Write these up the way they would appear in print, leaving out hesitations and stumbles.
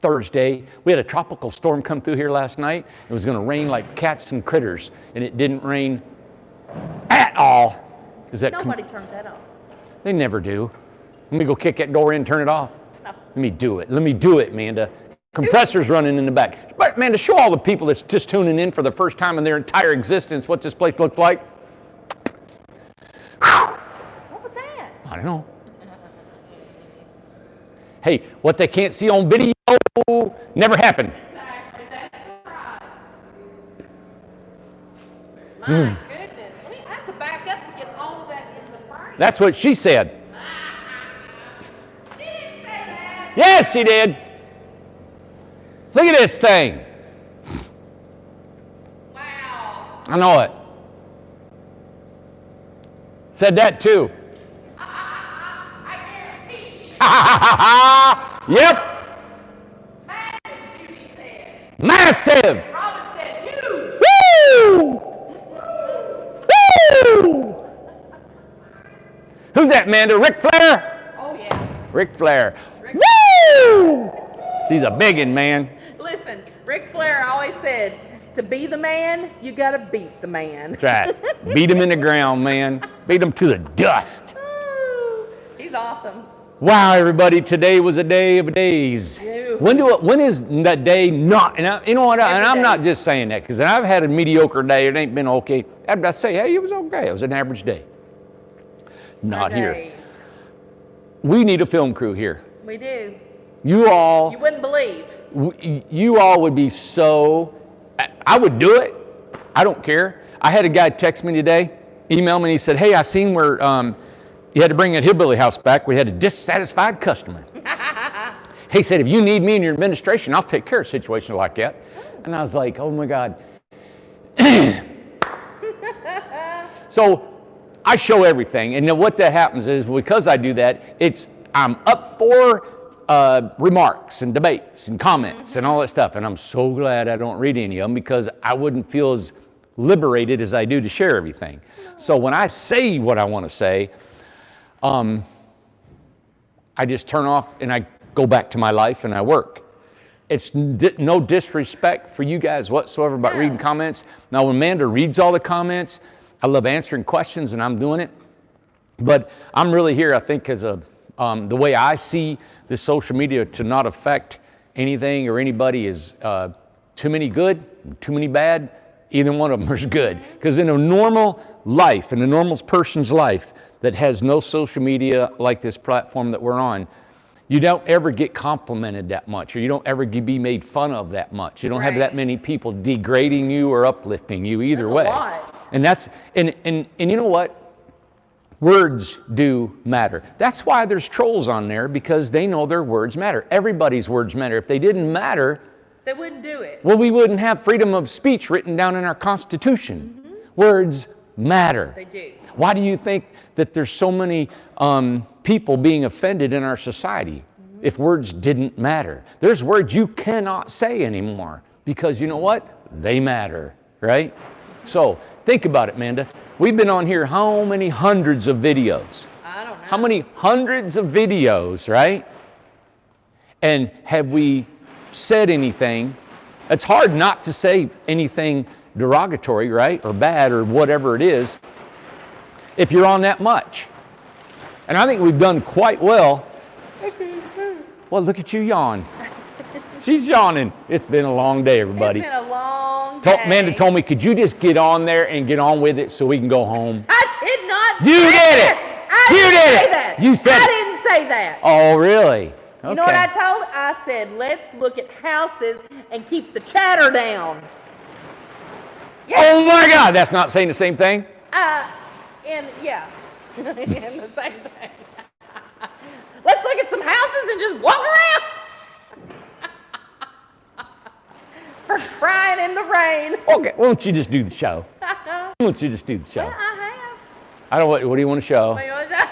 Thursday. We had a tropical storm come through here last night. It was going to rain like cats and critters, and it didn't rain at all. Nobody turns that off. They never do. Let me go kick that door in and turn it off. No. Let me do it. Let me do it, Amanda. Compressor's running in the back. But, Amanda, show all the people that's just tuning in for the first time in their entire existence what this place looks like. What was that? I don't know. Hey, what they can't see on video never happened. Exactly. That's a surprise. My goodness. I have to back up to get all of that in the frame. That's what she said. She didn't say that. Yes, she did. Look at this thing. Wow. I know it. Said that too. Yep. Massive, Judy said. Massive. Robin said huge. Woo! Woo! Who's that, Amanda? Ric Flair? Oh, yeah. Ric Flair. Ric Woo! She's a biggin', man. Listen, Ric Flair always said, to be the man, you got to beat the man. That's right. Beat him in the ground, man. Beat him to the dust. He's awesome. Wow, everybody, today was a day of days. Ew. When is that day not? And you know what? And I'm not days. just saying that because I've had a mediocre day. It ain't been okay. I say, hey, it was okay. It was an average day. Not here. Days. We need a film crew here. We do. You all. You wouldn't believe. You all would be so. I would do it. I don't care. I had a guy text me today, email me, and he said, hey, I seen where you had to bring that hillbilly house back. We had a dissatisfied customer. He said, if you need me in your administration, I'll take care of situations like that. And I was like, oh my God. So I show everything. And then what that happens is because I do that, I'm up for remarks and debates and comments and all that stuff. And I'm so glad I don't read any of them because I wouldn't feel as liberated as I do to share everything. So when I say what I want to say, I just turn off and I go back to my life and I work. It's no disrespect for you guys whatsoever about reading comments. Now, when Amanda reads all the comments, I love answering questions and I'm doing it. But I'm really here, I think, as the way I see this social media to not affect anything or anybody is too many good, too many bad. Either one of them is good. Because in a normal life, in a normal person's life, that has no social media like this platform that we're on, you don't ever get complimented that much, or you don't ever be made fun of that much. You don't have that many people degrading you or uplifting you either way. And that's and you know what? Words do matter. That's why there's trolls on there, because they know their words matter. Everybody's words matter. If they didn't matter, they wouldn't do it. Well, we wouldn't have freedom of speech written down in our Constitution. Words matter. They do. Why do you think that there's so many people being offended in our society if words didn't matter? There's words you cannot say anymore because you know what? They matter, right? So think about it, Amanda. We've been on here how many hundreds of videos? I don't know. How many hundreds of videos, right? And have we said anything? It's hard not to say anything derogatory, right? Or bad or whatever it is if you're on that much. And I think we've done quite well. Well, look at you yawn. She's yawning. It's been a long day, everybody. It's been a long day. Amanda told me, could you just get on there and get on with it so we can go home? I did not You say did it. I You didn't did say it. that. You said I it. didn't say that. Oh, really? Okay. You know what I told? I said, let's look at houses and keep the chatter down. Yes. Oh my God, that's not saying the same thing? And yeah, in the same thing. Let's look at some houses and just walk around. For crying in the rain. Okay, why don't you just do the show? Why don't you just do the show? Well, I have. I don't. What do you want to show? What do you want to show?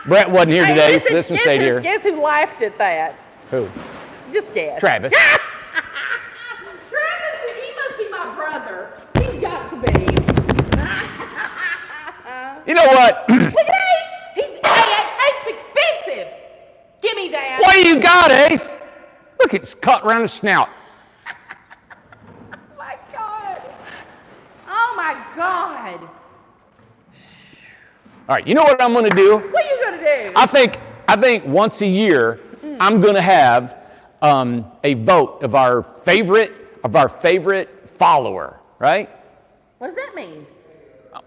Brett wasn't here today, listen, so this one stayed here. Guess who laughed at that? Who? Just guess. Travis. Travis, he must be my brother. He's got to be. You know what? Look at Ace. Tape's expensive. Give me that. What do you got? God, Ace. Look, it's cut around the snout. My God. Oh, my God. All right, you know what I'm going to do? What are you going to do? I think once a year, I'm going to have a vote of our favorite follower, right? What does that mean?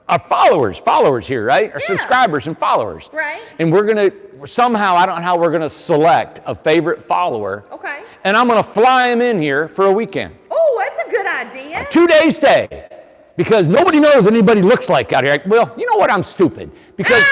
Our followers here, right? Our subscribers and followers. Right. And we're going to, somehow, I don't know how we're going to select a favorite follower. Okay. And I'm going to fly them in here for a weekend. Oh, that's a good idea. A 2-day stay. Because nobody knows what anybody looks like out here. Well, you know what? I'm stupid. Because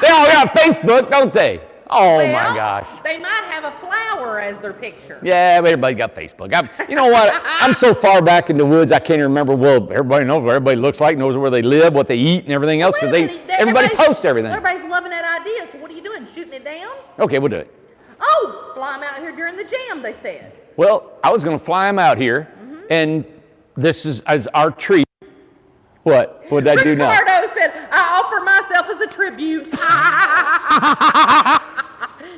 they all got Facebook, don't they? Oh, well, my gosh. They might have a flower as their picture. Yeah, but everybody got Facebook. You know what? I'm so far back in the woods, I can't even remember. Well, everybody knows what everybody looks like, knows where they live, what they eat, and everything else, because everybody posts everything. Everybody's loving that idea, so what are you doing, shooting it down? Okay, we'll do it. Oh, fly them out here during the jam, they said. Well, I was going to fly them out here, and this is as our treat. What? What did I do now? Ricardo said, I offer myself as a tribute.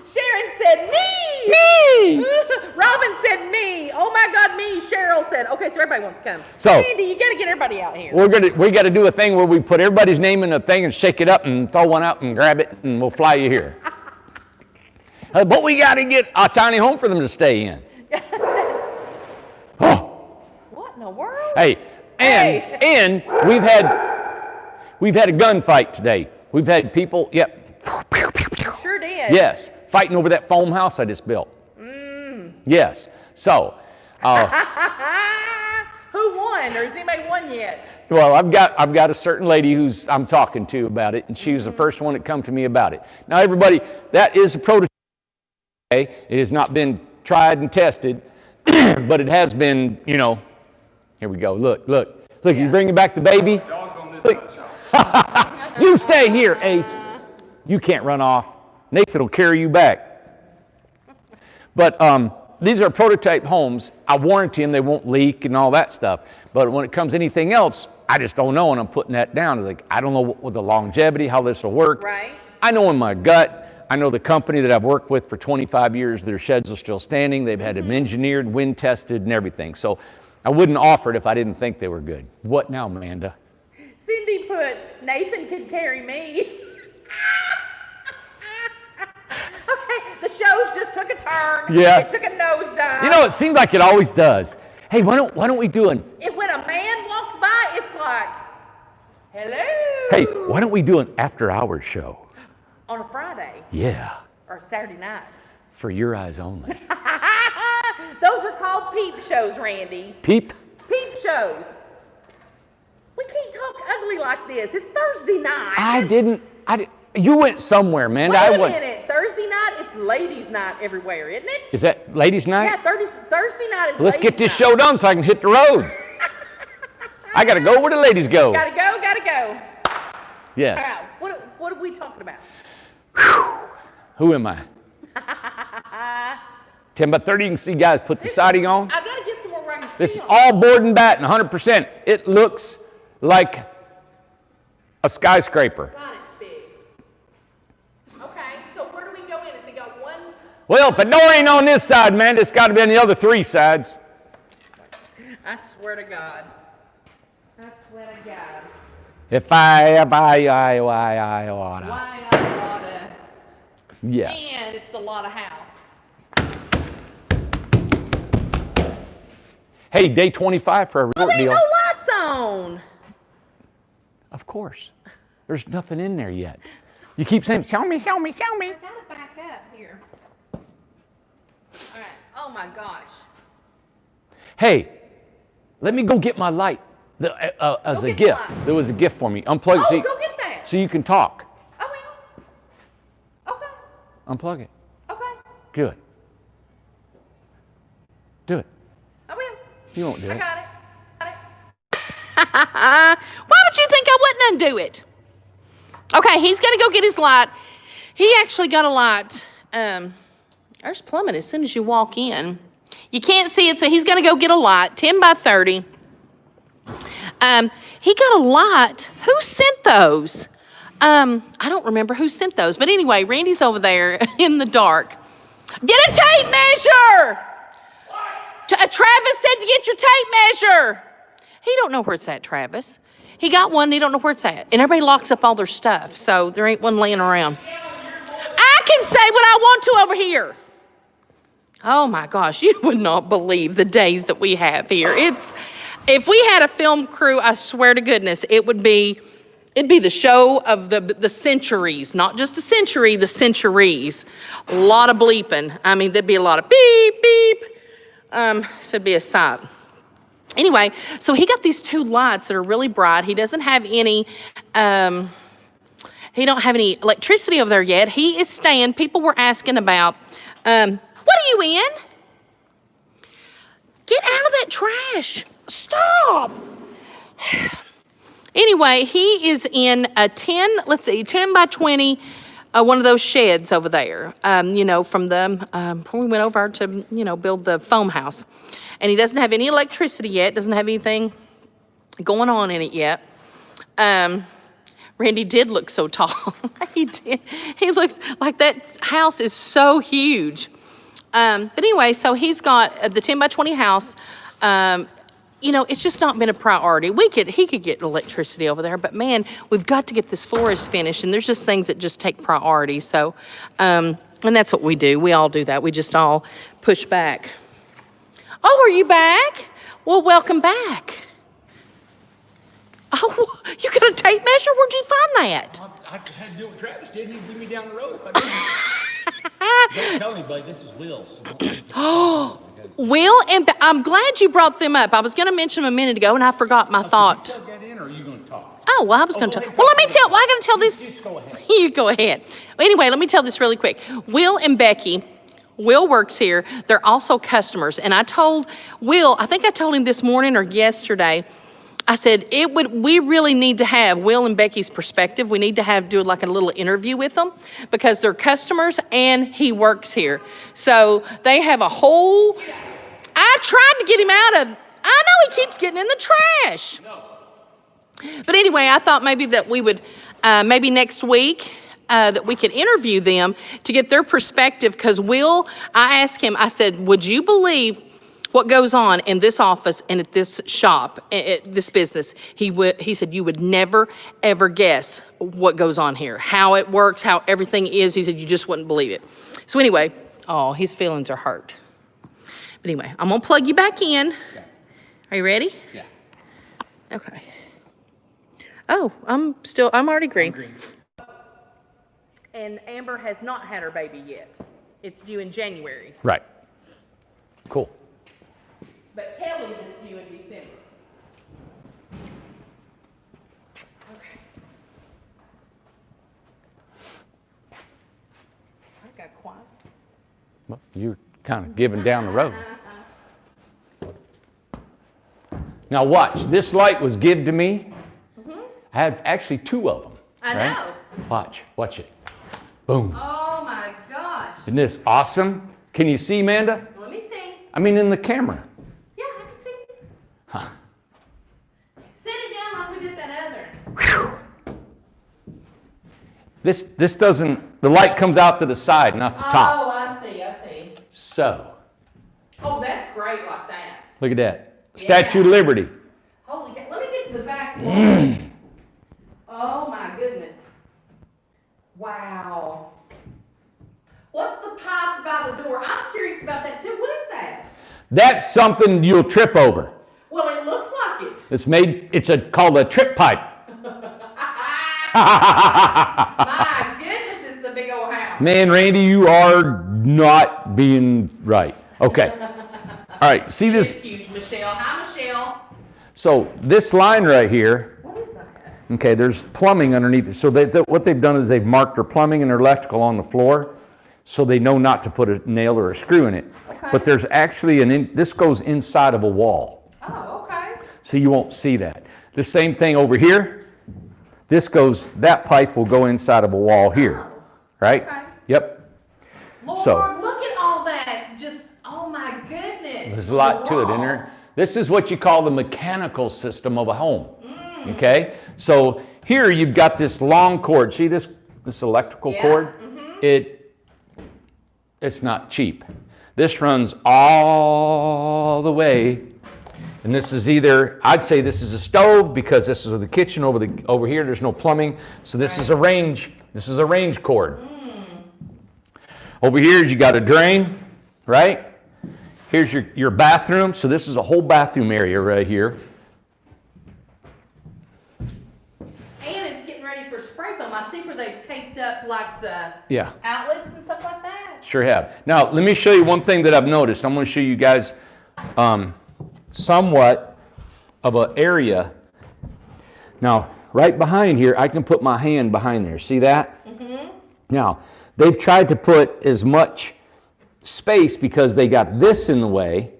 Sharon said, me! Me! Robin said, me. Oh my God, me. Cheryl said, okay, so everybody wants to come. So, Andy, you got to get everybody out here. We got to do a thing where we put everybody's name in a thing and shake it up and throw one out and grab it, and we'll fly you here. But we got to get a tiny home for them to stay in. What in the world? Hey, and we've had a gunfight today. We've had people, Sure did. yes, fighting over that foam house I just built. Yes. So, who won? Or has anybody won yet? well, I've got a certain lady who's I'm talking to about it, and she was the first one that come to me about it. Now, everybody, that is a prototype. It has not been tried and tested, but it has been, here we go. Look, you bringing back the baby? Dogs on this side. You stay here, Ace. You can't run off. Nathan will carry you back. But these are prototype homes. I warranty them, they won't leak and all that stuff. But when it comes to anything else, I just don't know, and I'm putting that down. It's like, I don't know what the longevity, how this will work. Right. I know in my gut. I know the company that I've worked with for 25 years, their sheds are still standing. They've had them engineered, wind tested, and everything. So I wouldn't offer it if I didn't think they were good. What now, Amanda? Cindy put, Nathan could carry me. Okay, the shows just took a turn. Yeah. It took a nosedive. You know, it seems like it always does. Hey, why don't we do an... When a man walks by, it's like, hello. Hey, why don't we do an after-hours show? On a Friday. Yeah. Or Saturday night. For your eyes only. Those are called peep shows, Randy. Peep? Peep shows. We can't talk ugly like this. It's Thursday night. You went somewhere, man. Wait a minute. Thursday night, it's ladies' night everywhere, isn't it? Is that ladies' night? Yeah, Thursday night is Let's get this night. show done so I can hit the road. I got to go where the ladies go. Gotta go. Yes. All right, what are we talking about? Who am I? 10’x30, you can see guys put the siding on. I gotta get some more rubber This is seal. all board and batten, 100%. It looks like a skyscraper. God, it's big. Okay, so where do we go in? Has it got one? Well, if the door ain't on this side, man, it's got to be on the other 3 sides. I swear to God. If I oughta. Why I oughta. Yes. Man, it's a lot of house. Hey, day 25 for a Well, resort there ain't deal. no lights on. Of course. There's nothing in there yet. You keep saying, show me. I gotta back up here. All right. Oh my gosh. Hey, let me go get my light as Go a get the gift. light. There was a gift for me. Unplug Oh, it go get that. so you can talk. I will. Okay. Unplug it. Okay. Good. Do it. I will. You won't do I it. got it. Why would you think I wouldn't undo it? Okay, he's gonna go get his light. He actually got a light. There's plumbing as soon as you walk in. You can't see it, so he's gonna go get a light, 10’x30. He got a light. Who sent those? I don't remember who sent those, but anyway, Randy's over there in the dark. Get a tape measure. Travis said to get your tape measure. He don't know where it's at, Travis. He got one, and he don't know where it's at. And everybody locks up all their stuff, so there ain't one laying around. I can say what I want to over here. Oh my gosh, you would not believe the days that we have here. If we had a film crew, I swear to goodness, it'd be the show of the centuries, not just the century, the centuries. A lot of bleeping. I mean, there'd be a lot of beep, beep. So it'd be a sight. Anyway, so he got these 2 lights that are really bright. He doesn't have any, he don't have any electricity over there yet. He is staying, people were asking about, what are you in? Get out of that trash. Stop. Anyway, he is in a 10 by 20, one of those sheds over there, from before we went over to, build the foam house. And he doesn't have any electricity yet, doesn't have anything going on in it yet. Randy did look so tall. He did. He looks like that house is so huge. But anyway, so he's got the 10 by 20 house. It's just not been a priority. He could get electricity over there, but man, we've got to get this forest finished, and there's just things that just take priority. So, and that's what we do. We all do that. We just all push back. Oh, are you back? Well, welcome back. Oh, you got a tape measure? Where'd you find that? I had to do what Travis did. He'd leave me down the road if I didn't. Don't tell anybody this is Will's. Oh, Will and I'm glad you brought them up. I was going to mention them a minute ago, and I forgot my thought. Did you plug that in, or are you going to talk? Oh, well, I was going to talk. Well, let me tell. Well, I got to tell this. Just go ahead. You go ahead. Well, anyway, let me tell this really quick. Will and Becky. Will works here. They're also customers. And I told Will, I think I told him this morning or yesterday, I said, we really need to have Will and Becky's perspective. We need to do like a little interview with them because they're customers and he works here. So they have a whole, I tried to get him out of, I know he keeps getting in the trash. But anyway, I thought maybe that we would, maybe next week, that we could interview them to get their perspective because I asked him, I said, would you believe what goes on in this office and at this shop, at this business? He said, you would never, ever guess what goes on here, how it works, how everything is. He said, you just wouldn't believe it. So anyway, his feelings are hurt. But anyway, I'm gonna plug you back in. Yeah. Are you ready? Yeah. Okay. Oh, I'm already green. Green. And Amber has not had her baby yet. It's due in January. Right. Cool. But Kelly's is due in December. Okay. I got quiet. Well, you're kind of giving down the road. Now watch. This light was given to me. I have actually 2 of them. I right? know. Watch it. Boom. Oh my gosh. Isn't this awesome? Can you see, Amanda? Let me see. I mean, in the camera. Yeah, I can see. Huh. Set it down like we did that other. This doesn't, the light comes out to the side, not the top. Oh, I see. So, Oh, that's great like that. look at that. Yeah. Statue of Liberty. Holy cow. Let me get to the back wall. Oh my goodness. Wow. What's the pipe by the door? I'm curious about that too. What is that? That's something you'll trip over. Well, it looks like it. It's called a trip pipe. My goodness, it's a big old house. Man, Randy, you are not being right. Okay. All right, see It's this? huge, Michelle. Hi, Michelle. So this line right here, What is that? okay, there's plumbing underneath it. So what they've done is they've marked their plumbing and their electrical on the floor so they know not to put a nail or a screw in it. Okay. But there's actually this goes inside of a wall. Oh, okay. So you won't see that. The same thing over here. That pipe will go inside of a wall here, right? Okay. Yep. Lord, So- look at all that. Just, oh my goodness. There's a lot to it, isn't Wow. there? This is what you call the mechanical system of a home, okay? So here you've got this long cord. See this electrical Yeah, cord? It it's not cheap. This runs all the way, and this is either, I'd say this is a stove because this is the kitchen over here. There's no plumbing, so this is a range. This is a range cord. Over here, you got a drain, right? Here's your bathroom. So this is a whole bathroom area right here. And it's getting ready for spray foam. I see where they've taped up like the outlets and stuff like that. Sure have. Now, let me show you one thing that I've noticed. I'm going to show you guys somewhat of an area. Now, right behind here, I can put my hand behind there. See that? Mm-hmm. Now, they've tried to put as much space because they got this in the way,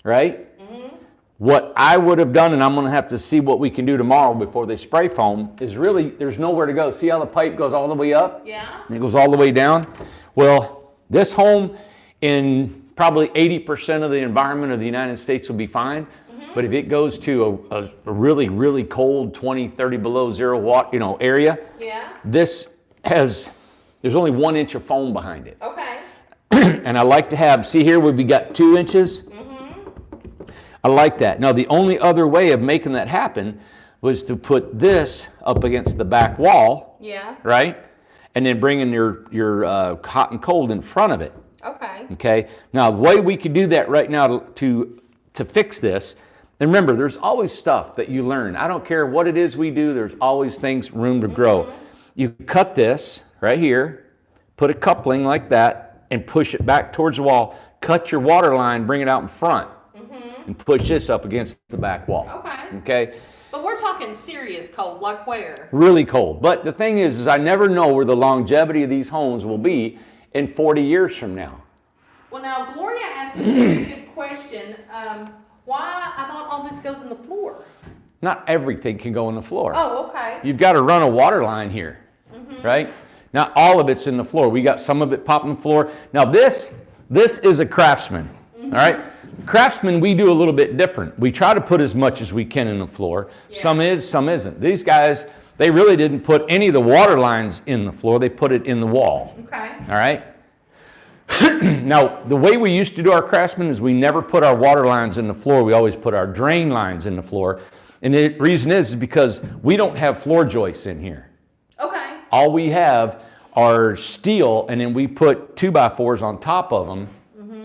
right? Mm-hmm. What I would have done, and I'm going to have to see what we can do tomorrow before they spray foam, is really, there's nowhere to go. See how the pipe goes all the way up? Yeah. And it goes all the way down? Well, this home in probably 80% of the environment of the United States will be fine. Mm-hmm. But if it goes to a really, really cold 20, 30 below zero watt, area, this has, there's only 1 inch of foam behind it. Okay. And I like to have, see here where we got 2 inches? Mm-hmm. I like that. Now, the only other way of making that happen was to put this up against the back wall. Yeah. Right? And then bringing your hot and cold in front of it. Okay. Okay. Now, the way we could do that right now to fix this, and remember, there's always stuff that you learn. I don't care what it is we do, there's always room to grow. Mm-hmm. You cut this right here, put a coupling like that, and push it back towards the wall. Cut your water line, bring it out in front, and push this up against the back wall. Okay. Okay. But we're talking serious cold, like where? Really cold. But the thing is I never know where the longevity of these homes will be in 40 years from now. Well, now, Gloria asked me a very good question. Why, I thought all this goes in the floor. Not everything can go in the floor. Oh, okay. You've got to run a water line here, right? Not all of it's in the floor. We got some of it popping the floor. Now this is a Craftsman, all right? Craftsman, we do a little bit different. We try to put as much as we can in the floor. Yeah. Some is, some isn't. These guys, they really didn't put any of the water lines in the floor. They put it in the wall. Okay. All right? Now, the way we used to do our Craftsman is we never put our water lines in the floor. We always put our drain lines in the floor. And the reason is because we don't have floor joists in here. Okay. All we have are steel, and then we put 2x4s on top of them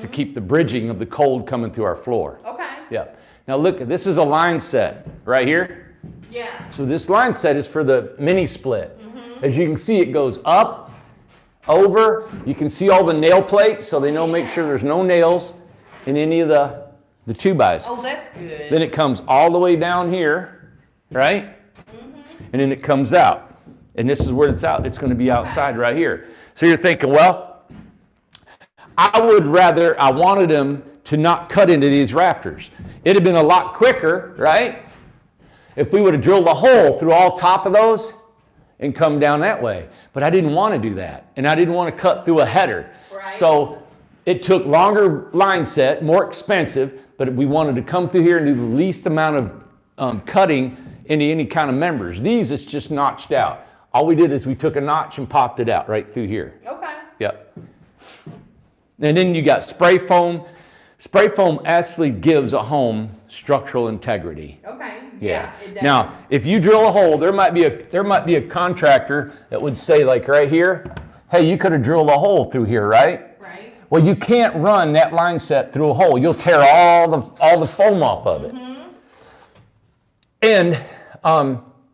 to keep the bridging of the cold coming through our floor. Okay. Yeah. Now look, this is a line set right here. Yeah. So this line set is for the mini split. As you can see, it goes up, over. You can see all the nail plates, so they know make sure there's no nails in any of the 2x. Oh, that's good. Then it comes all the way down here, right? And then it comes out. And this is where it's out. It's going to be outside right here. So you're thinking, well, I wanted them to not cut into these rafters. It'd have been a lot quicker, right? If we would have drilled a hole through all top of those and come down that way. But I didn't want to do that. And I didn't want to cut through a header. Right. So it took longer line set, more expensive, but we wanted to come through here and do the least amount of cutting into any kind of members. These, it's just notched out. All we did is we took a notch and popped it out right through here. Okay. Yep. And then you got spray foam. Spray foam actually gives a home structural integrity. Okay. Yeah. It does. Now, if you drill a hole, there might be a contractor that would say, like right here, hey, you could have drilled a hole through here, right? Right. Well, you can't run that line set through a hole. You'll tear all the foam off of it. And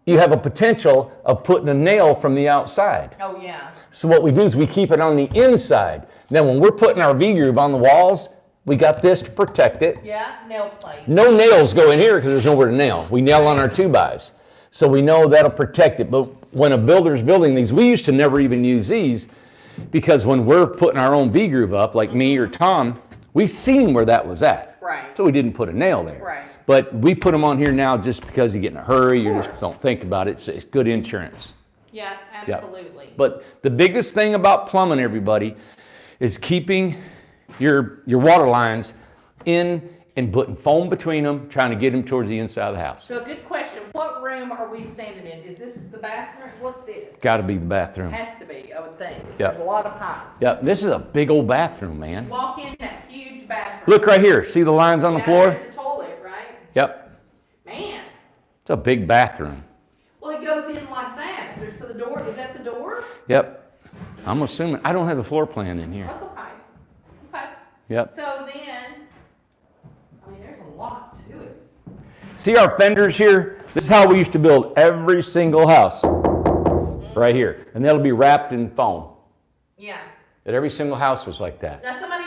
you have a potential of putting a nail from the outside. Oh, yeah. So what we do is we keep it on the inside. Then when we're putting our V-groove on the walls, we got this to protect it. Yeah, nail plate. No nails go in here because there's nowhere to nail. We nail on our 2x. So we know that'll protect it. But when a builder's building these, we used to never even use these because when we're putting our own V-groove up, like me or Tom, we seen where that was at. Right. So we didn't put a nail there. Right. But we put them on here now just because you get in a hurry, you just don't think about it. It's good insurance. Yeah, absolutely. Yeah. But the biggest thing about plumbing, everybody, is keeping your water lines in and putting foam between them, trying to get them towards the inside of the house. So a good question. What room are we standing in? Is this the bathroom? What's this? Got to be the bathroom. Has to be, I would think. Yep. There's a lot of pipes. Yep, this is a big old bathroom, man. Walk in that huge bathroom. Look right here. See the lines on the floor? There's the toilet, right? Yep. Man. It's a big bathroom. Well, it goes in like that. So the door, is that the door? Yep. I'm assuming, I don't have the floor plan in here. That's okay. Okay. Yep. So then, I mean, there's a lot to it. See our fenders here? This is how we used to build every single house. Right here. And that'll be wrapped in foam. Yeah. That every single house was like that. Now somebody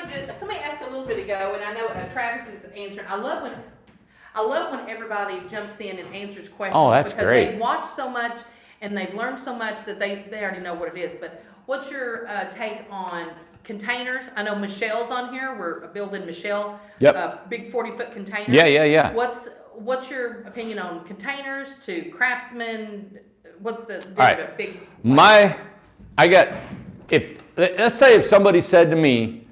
asked a little bit ago, and I know Travis is answering. I love when everybody jumps in and answers questions. Oh, that's because great. They've watched so much and they've learned so much that they already know what it is. But what's your take on containers? I know Michelle's on here. We're building Michelle. Yep. Big 40-foot container. Yeah. What's your opinion on containers to Craftsman? What's the All right. a big? Let's say if somebody said to me,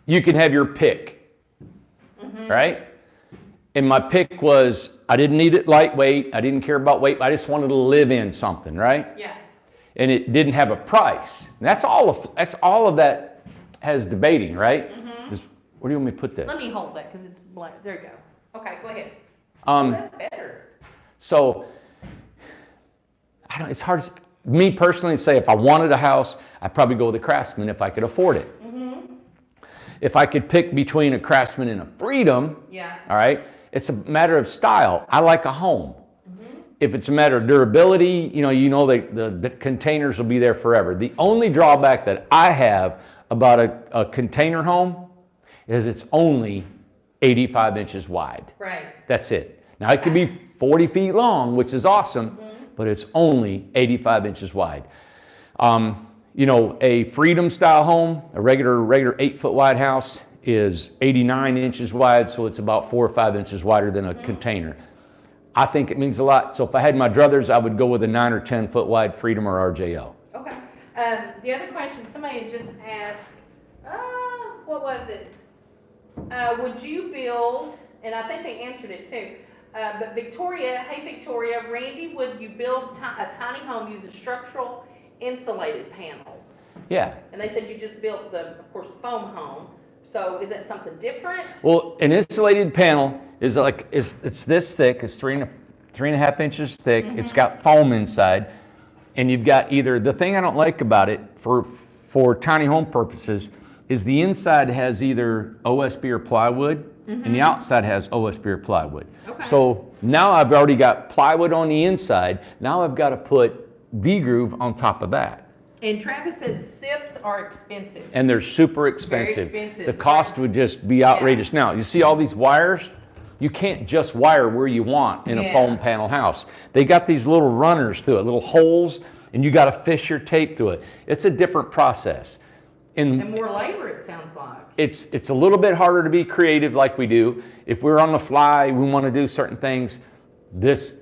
you can have your pick, right? And my pick was, I didn't need it lightweight. I didn't care about weight. I just wanted to live in something, right? Yeah. And it didn't have a price. And that's all of that has debating, right? Where do you want me to put this? Let me hold that because it's blank. There you go. Okay, go ahead. That's better. So, it's hard, me personally, to say if I wanted a house, I'd probably go with a Craftsman if I could afford it. If I could pick between a Craftsman and a Freedom, all right, it's a matter of style. I like a home. If it's a matter of durability, the containers will be there forever. The only drawback that I have about a container home is it's only 85 inches wide. Right. That's it. Now it could be 40 feet long, which is awesome, but it's only 85 inches wide. A Freedom style home, a regular 8-foot wide house is 89 inches wide, so it's about 4 or 5 inches wider than a container. I think it means a lot. So if I had my druthers, I would go with a 9 or 10 foot wide Freedom or RJO. Okay. The other question, somebody had just asked, what was it? Would you build, and I think they answered it too, but Victoria, hey Victoria, Randy, would you build a tiny home using structural insulated panels? Yeah. And they said you just built of course, foam home. So is that something different? Well, an insulated panel is it's this thick. It's 3.5 inches thick. It's got foam inside, and you've got either, the thing I don't like about it for tiny home purposes is the inside has either OSB or plywood, and the outside has OSB or plywood. Okay. So now I've already got plywood on the inside. Now I've got to put V-groove on top of that. And Travis said SIPs are expensive. And they're super expensive. Very expensive. The cost would just be outrageous. Now, you see all these wires? You can't just wire where you want in a foam panel house. They got these little runners through it, little holes, and you got to fish your tape through it. It's a different process. And more labor, it sounds like. It's a little bit harder to be creative like we do. If we're on the fly, we want to do certain things, this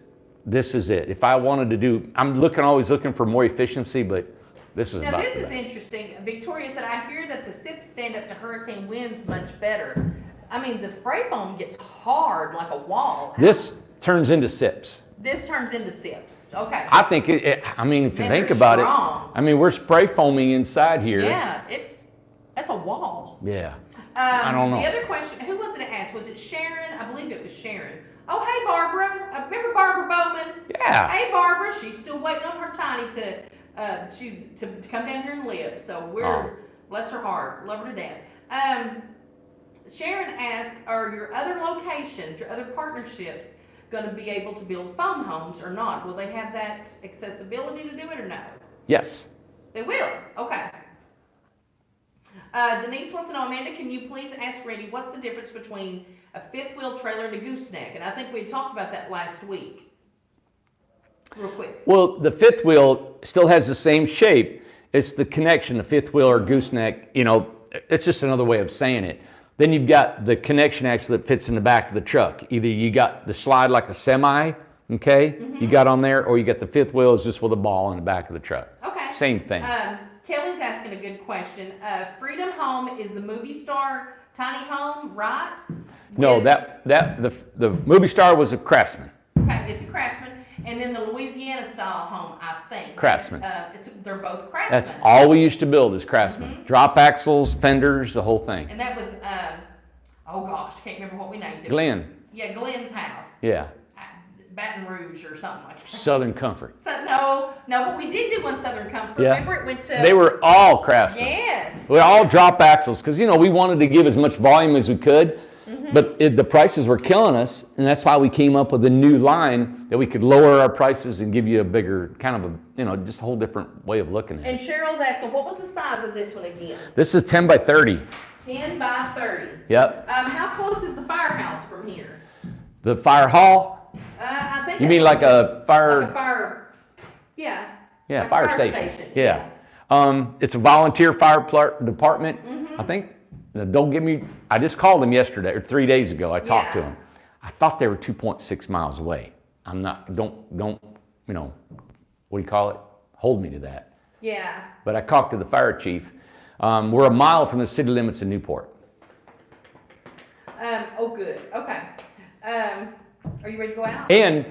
is it. If I wanted to do, I'm always looking for more efficiency, but this is now about this the is best. Interesting. Victoria said, I hear that the SIPs stand up to hurricane winds much better. I mean, the spray foam gets hard like a wall. This turns into SIPs. This turns into SIPs. Okay. I think if you think they're about strong. it, we're spray foaming inside here. Yeah, that's a wall. Yeah. I don't know. The other question, who was it that asked? Was it Sharon? I believe it was Sharon. Oh, hey, Barbara. Remember Barbara Bowman? Yeah. Hey, Barbara. She's still waiting on her tiny to come down here and live. So bless her heart, love her to death. Sharon asked, are your other locations, your other partnerships, going to be able to build foam homes or not? Will they have that accessibility to do it or no? Yes. They will. Okay. Denise wants to know, Amanda, can you please ask Randy what's the difference between a fifth wheel trailer and a gooseneck? And I think we talked about that last week. Real quick. Well, the fifth wheel still has the same shape. It's the connection, the fifth wheel or gooseneck, it's just another way of saying it. Then you've got the connection axle that fits in the back of the truck. Either you got the slide like a semi, okay, you got on there, or you got the fifth wheel is just with a ball in the back of the truck. Okay. Same thing. Kelly's asking a good question. Freedom Home is the movie star tiny home, right? No, the movie star was a Craftsman. Okay, it's a Craftsman. And then the Louisiana style home, I think. Craftsman. They're both Craftsman. That's all we used to build is Craftsman. Drop axles, fenders, the whole thing. And that was, oh gosh, can't remember what we named it. Glenn. Yeah, Glenn's house. Yeah. Baton Rouge or something like that. Southern Comfort. So, no, but we did do one Southern Comfort. Yeah. Remember it went to... They were all Craftsman. Yes. We all drop axles because, we wanted to give as much volume as we could, but the prices were killing us, and that's why we came up with a new line that we could lower our prices and give you a bigger, kind of a, just a whole different way of looking at And it. Cheryl's asking, what was the size of this one again? This is 10 by 30. 10 by 30. Yep. How close is the firehouse from here? The fire hall. I think You mean like a fire? Like a fire, yeah. Yeah, like a fire station. Yeah. It's a volunteer fire department. I think. Now, don't give me. I just called them yesterday or 3 days ago. I talked to them. I thought they were 2.6 miles away. I'm not. Don't. What do you call it? Hold me to that. Yeah. But I talked to the fire chief. We're a mile from the city limits of Newport. Oh, good. Okay. Are you ready to go out? And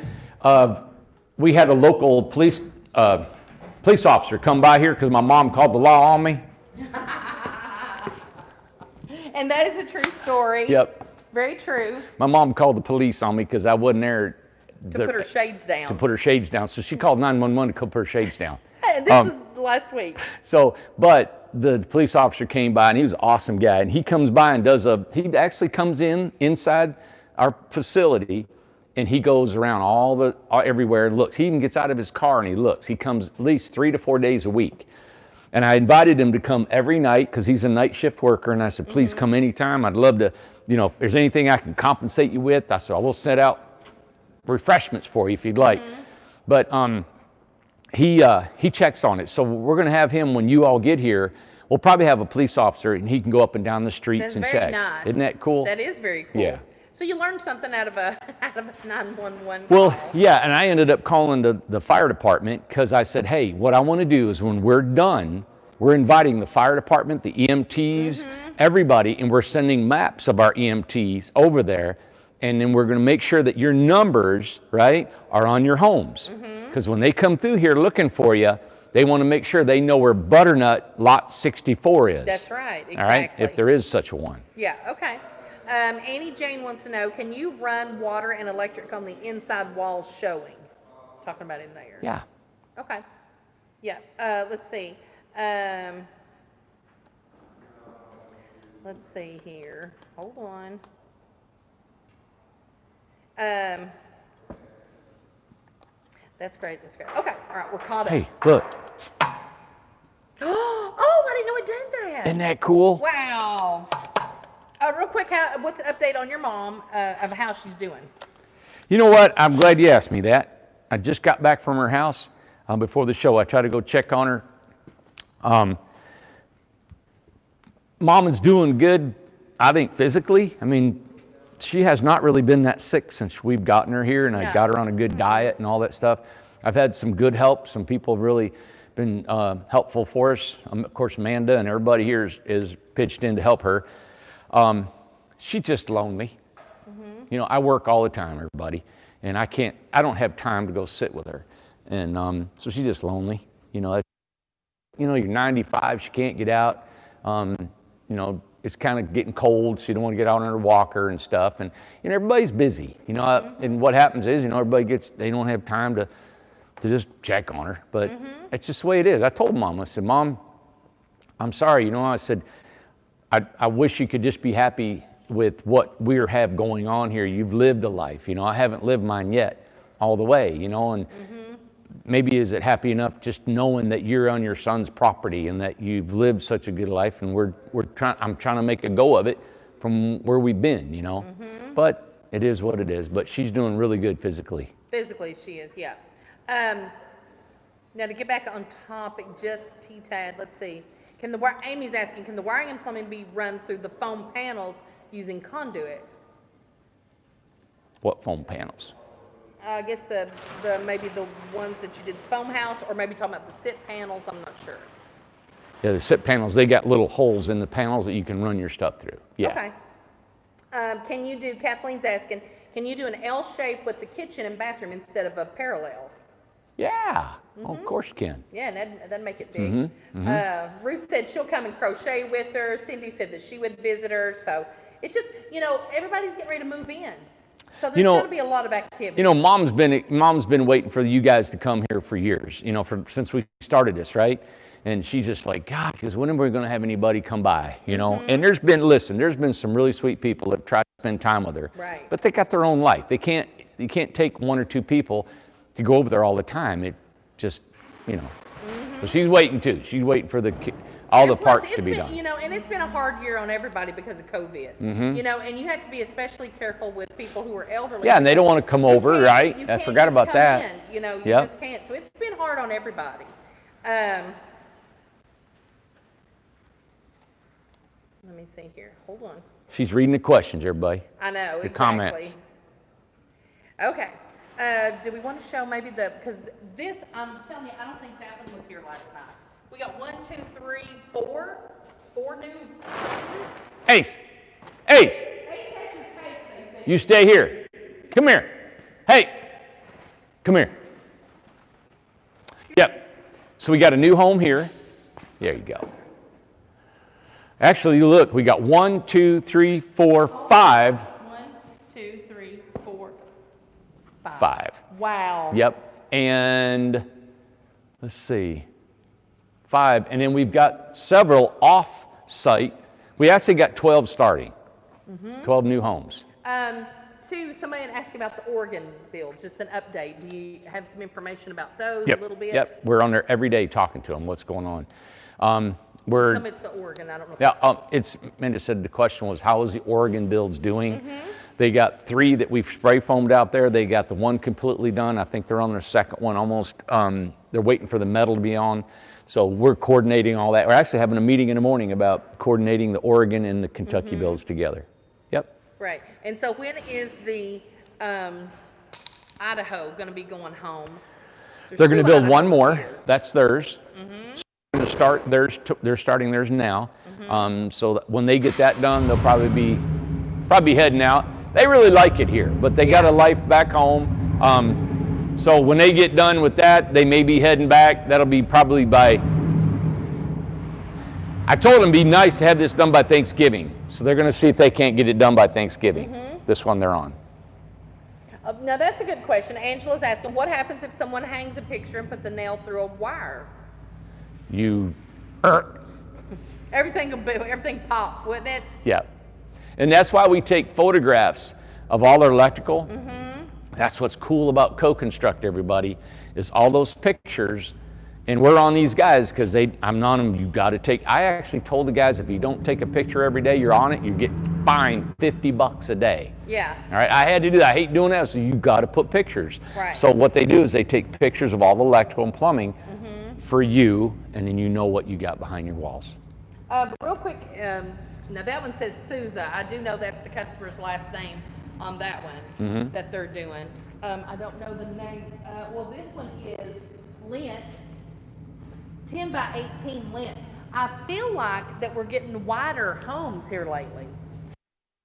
we had a local police officer come by here because my mom called the law on me. And that is a true story. Yep. Very true. My mom called the police on me because I wasn't there To put her shades down. to put her shades down. So she called 911 to put her shades down. And this was last week. So, but the police officer came by and he was an awesome guy. And he comes by and he actually comes inside our facility and he goes around everywhere and looks. He even gets out of his car and he looks. He comes at least 3 to 4 days a week. And I invited him to come every night because he's a night shift worker. And I said, please come anytime. I'd love to, if there's anything I can compensate you with. I said, I will set out refreshments for you if you'd like. But he checks on it. So we're going to have him when you all get here. We'll probably have a police officer and he can go up and down the streets and check. That's very nice. Isn't that cool? That is very cool. Yeah. So you learned something out of a 911 Well, call. yeah, and I ended up calling the fire department because I said, hey, what I want to do is when we're done, we're inviting the fire department, the EMTs, everybody, and we're sending maps of our EMTs over there, and then we're going to make sure that your numbers, right, are on your homes. Because when they come through here looking for you, they want to make sure they know where Butternut Lot 64 is. That's right, exactly. All right, if there is such a one. Yeah, okay. Annie Jane wants to know, can you run water and electric on the inside walls showing? Talking about in there. Yeah. Okay. Yeah, let's see. Let's see here. Hold on. That's great, that's great. Okay, all right, we're caught up. Hey, look. Oh, I didn't know it did that. Isn't that cool? Wow. Real quick, what's an update on your mom of how she's doing? You know what? I'm glad you asked me that. I just got back from her house before the show. I tried to go check on her. Mom is doing good, I think, physically. I mean, she has not really been that sick since we've gotten her here, and I got her on a good diet and all that stuff. I've had some good help. Some people have really been helpful for us. Of course, Amanda and everybody here is pitched in to help her. She's just lonely. I work all the time, everybody, and I don't have time to go sit with her. And so she's just lonely. You're 95, she can't get out. It's kind of getting cold, so you don't want to get out on her walker and stuff. And everybody's busy. And what happens is, they don't have time to just check on her. But it's just the way it is. I told Mom, I said, Mom, I'm sorry. I said, I wish you could just be happy with what we have going on here. You've lived a life. I haven't lived mine yet all the way, and maybe is it happy enough just knowing that you're on your son's property and that you've lived such a good life, and I'm trying to make a go of it from where we've been, But it is what it is. But she's doing really good physically. Physically, she is, yeah. Now to get back on topic, just T-Tad, let's see. Amy's asking, can the wiring and plumbing be run through the foam panels using conduit? What foam panels? I guess maybe the ones that you did the foam house, or maybe talking about the sit panels, I'm not sure. Yeah, the sit panels, they got little holes in the panels that you can run your stuff through. Yeah. Okay. Kathleen's asking, can you do an L shape with the kitchen and bathroom instead of a parallel? Yeah, oh, of course you can. Yeah, and that'd make it big. Ruth said she'll come and crochet with her. Cindy said that she would visit her. So it's just, everybody's getting ready to move in. So there's going to be a lot of activity. Mom's been waiting for you guys to come here for years, since we started this, right? And she's just like, God, because when are we going to have anybody come by, And there's been some really sweet people that try to spend time with her. Right. But they got their own life. You can't take one or two people to go over there all the time. It just, So she's waiting too. She's waiting for all the parts to be done. And it's been a hard year on everybody because of COVID. And you have to be especially careful with people who are elderly. Yeah, and they don't want to come over, right? You I can't forgot just about come that. in, you just can't. So it's been hard on everybody. Let me see here. Hold on. She's reading the questions, everybody. I know, the comments. Okay. Do we want to show maybe because this, I'm telling you, I don't think that one was here last night. We got 1, 2, 3, 4 new. Ace. Ace has your tape, they said. You stay here. Come here. Hey, come here. Yep. So we got a new home here. There you go. Actually, look, we got 1, 2, 3, 4, 5. 1, 2, 3, 4, 5. 5. Wow. Yep. And let's see. 5. And then we've got several off-site. We actually got 12 starting. 12 new homes. Somebody had asked about the organ builds, just an update. Do you have some information about those Yep. a little bit? Yep. We're on there every day talking to them. What's going on? It's the organ. I don't know. Yeah. Amanda said the question was, how is the organ builds doing? They got 3 that we've spray foamed out there. They got the 1 completely done. I think they're on their second one almost. They're waiting for the metal to be on. So we're coordinating all that. We're actually having a meeting in the morning about coordinating the Oregon and the Kentucky builds together. Yep. Right. And so when is the Idaho going to be going home? They're going to build one more. Here. That's theirs. So they're going to start theirs. They're starting theirs now. So that when they get that done, they'll probably be heading out. They really like it here, but they got a life back home. So when they get done with that, they may be heading back. That'll be probably by, I told them it'd be nice to have this done by Thanksgiving. So they're going to see if they can't get it done by Thanksgiving. This one they're on. Now that's a good question. Angela's asking, what happens if someone hangs a picture and puts a nail through a wire? Everything pops, wouldn't it? Yeah. And that's why we take photographs of all our electrical. That's what's cool about co-construct, everybody, is all those pictures. And we're on these guys because I'm on them. You got to take. I actually told the guys, if you don't take a picture every day, you're on it. You get fined $50 a day. Yeah. All right. I had to do that. I hate doing that. So you got to put pictures. Right. So what they do is they take pictures of all the electrical and plumbing for you, and then you know what you got behind your walls. Real quick. Now that one says Souza. I do know that's the customer's last name on that one that they're doing. I don't know the name. Well, this one is Lint, 10 by 18 Lint. I feel like that we're getting wider homes here lately.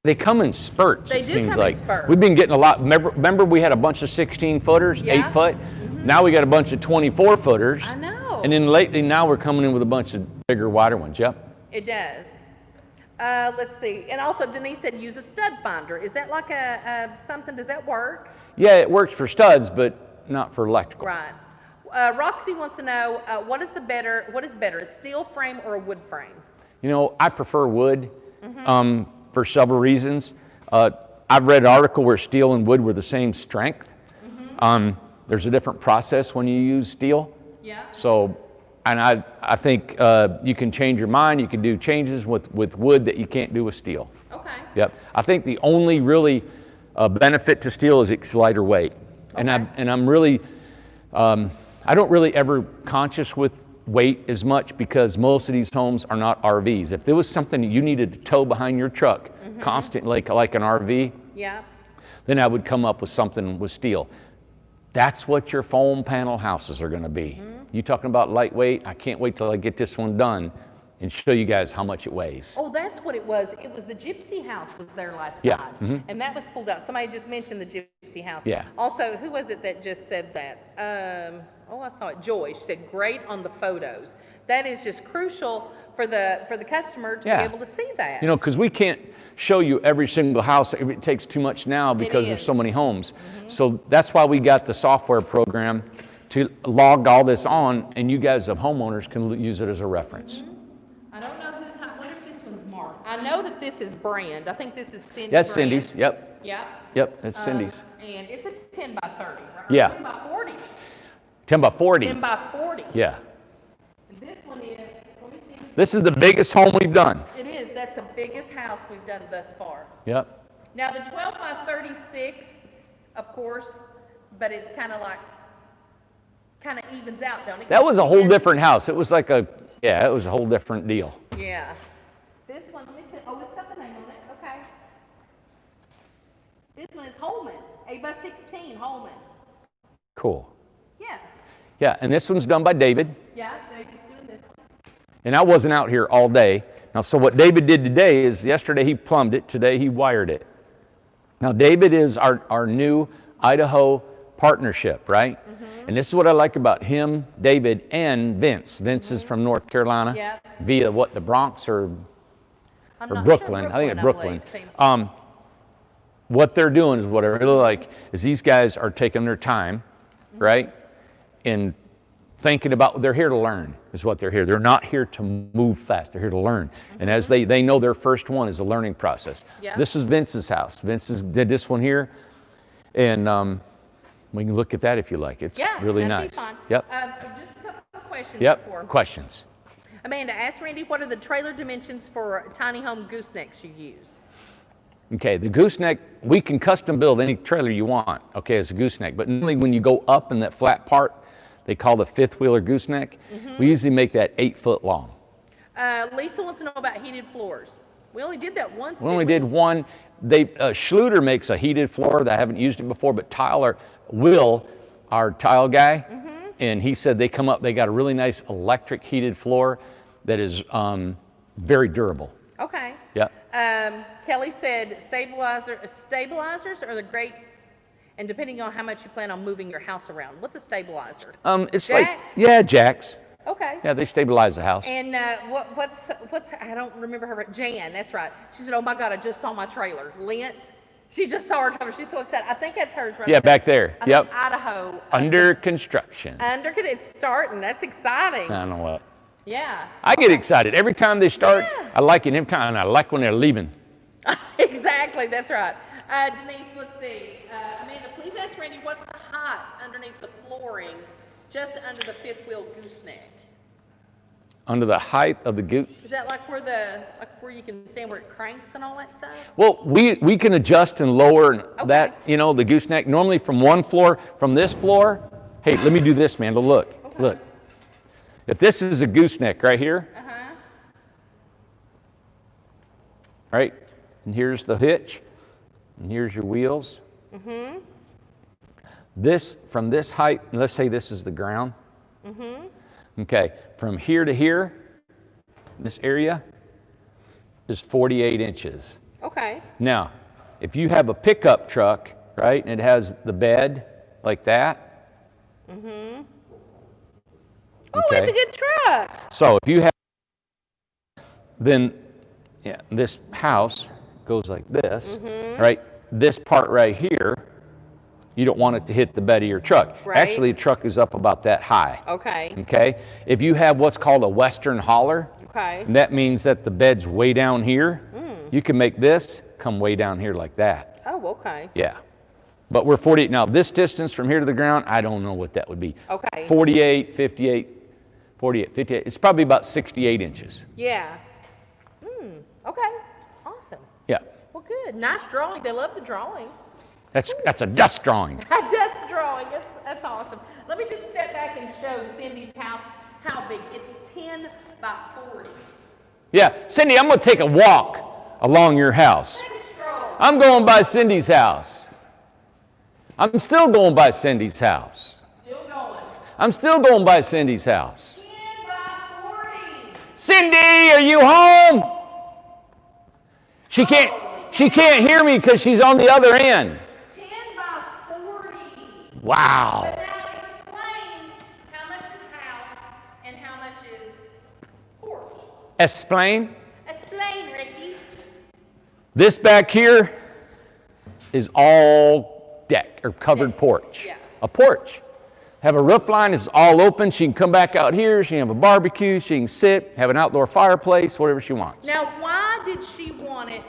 They come in spurts, They it do seems come like. in spurts. We've been getting a lot. Remember we had a bunch of 16 footers, Yeah. 8 foot? Now we got a bunch of 24 footers. I know. And then lately now we're coming in with a bunch of bigger, wider ones. Yep. It does. Let's see. And also Denise said use a stud finder. Is that like something, does that work? Yeah, it works for studs, but not for electrical. Right. Roxy wants to know, what is better, a steel frame or a wood frame? I prefer wood for several reasons. I've read an article where steel and wood were the same strength. There's a different process when you use steel. Yeah. So, and I think you can change your mind. You can do changes with wood that you can't do with steel. Okay. Yep. I think the only really benefit to steel is it's lighter weight. Okay. And I'm really, I don't really ever conscious with weight as much because most of these homes are not RVs. If there was something that you needed to tow behind your truck constantly, like an RV, yeah, then I would come up with something with steel. That's what your foam panel houses are going to be. You talking about lightweight? I can't wait till I get this one done. and show you guys how much it weighs. Oh, that's what it was. It was the Gypsy House was there last Yeah, night. And that was pulled out. Somebody just mentioned the Gypsy House. Yeah. Also, who was it that just said that? I saw it. Joy. She said, great on the photos. That is just crucial for the customer to be able to see that. You know, because we can't show you every single house. It takes too much now because there's so many homes. So that's why we got the software program to log all this on, and you guys, as homeowners, can use it as a reference. I don't know who's. I wonder if this one's marked. I know that this is brand. I think this is Cindy's. That's brand. Cindy's. Yep. Yep. Yep. That's Cindy's. And it's a 10 by 30. Right? Yeah. 10 by 40. 10 by 40. 10 by 40. Yeah. And this one is. Let me see. This is the biggest home we've done. It is. That's the biggest house we've done thus far. Yep. Now the 12 by 36, of course, but it's kind of evens out, don't it? That was a whole different house. It was like it was a whole different deal. Yeah. This one, let me see. Oh, it's got the name on it. Okay. This one is Holman, 8 by 16, Holman. Cool. Yeah. Yeah, and this one's done by David. Yeah, David's doing this one. And I wasn't out here all day. Now, so what David did today is yesterday he plumbed it, today he wired it. Now, David is our new Idaho partnership, right? And this is what I like about him, David, and Vince. Vince is from North Carolina via the Bronx or Brooklyn. I think it's Brooklyn. What they're doing is what I really like is these guys are taking their time, right? And thinking about, they're here to learn is what they're here. They're not here to move fast. They're here to learn. And as they know their first one is a learning process. This is Vince's house. Vince did this one here. And we can look at that if you like. It's really nice. Be fun. Yep. Just a couple of questions before. Questions. Amanda, ask Randy, what are the trailer dimensions for tiny home goosenecks you use? Okay, the gooseneck, we can custom build any trailer you want, okay, as a gooseneck. But normally when you go up in that flat part, they call the fifth wheeler gooseneck, we usually make that 8 foot long. Lisa wants to know about heated floors. We only did that once. We only did one. Schluter makes a heated floor. I haven't used it before, but Will, our tile guy, and he said they come up, they got a really nice electric heated floor that is very durable. Okay. Yep. Kelly said stabilizers are the great, and depending on how much you plan on moving your house around. What's a stabilizer? It's jacks? Jacks. Okay. Yeah, they stabilize the house. And what's I don't remember her, but Jan, that's right. She said, oh my God, I just saw my trailer. Lint. She just saw her trailer. She's so excited. I think that's hers right there. Back there. I think Idaho. Under construction. It's starting. That's exciting. I don't know what. Yeah. I get excited. Every time they start, I like it. Every time, and I like when they're leaving. Exactly. That's right. Denise, let's see. Amanda, please ask Randy, what's the height underneath the flooring just under the fifth wheel gooseneck? Under the height of the goose. Is that like where you can stand where it cranks and all that stuff? Well, we can adjust and lower that, the gooseneck. Normally from this floor, hey, let me do this, man. Look. If this is a gooseneck right here, right, and here's the hitch, and here's your wheels. This, from this height, let's say this is the ground. Okay, from here to here, this area is 48 inches. Okay. Now, if you have a pickup truck, right, and it has the bed like that. Oh, it's a good truck. So if you have, then this house goes like this, right? This part right here, you don't want it to hit the bed of your truck. Right. Actually, the truck is up about that high. Okay. Okay. If you have what's called a western holler, that means that the bed's way down here. You can make this come way down here like that. Oh, okay. Yeah. But we're 48. Now, this distance from here to the ground, I don't know what that would be. Okay. 48, 58, 48, 58. It's probably about 68 inches. Yeah. Okay. Awesome. Yeah. Well, good. Nice drawing. They love the drawing. That's a dust drawing. A dust drawing. That's awesome. Let me just step back and show Cindy's house how big. It's 10 by 40. Yeah. Cindy, I'm going to take a walk along your house. I'm going by Cindy's house. I'm still going by Cindy's house. Still going. I'm still going by Cindy's house. 10 by 40. Cindy, are you home? She can't hear me because she's on the other end. 10 by 40. Wow. But now explain how much is house and how much is porch. Explain. Explain, Ricky. This back here is all deck or covered porch. Yeah. A porch. Have a roof line, it's all open. She can come back out here. She can have a barbecue. She can sit, have an outdoor fireplace, whatever she wants. Now, why did she want it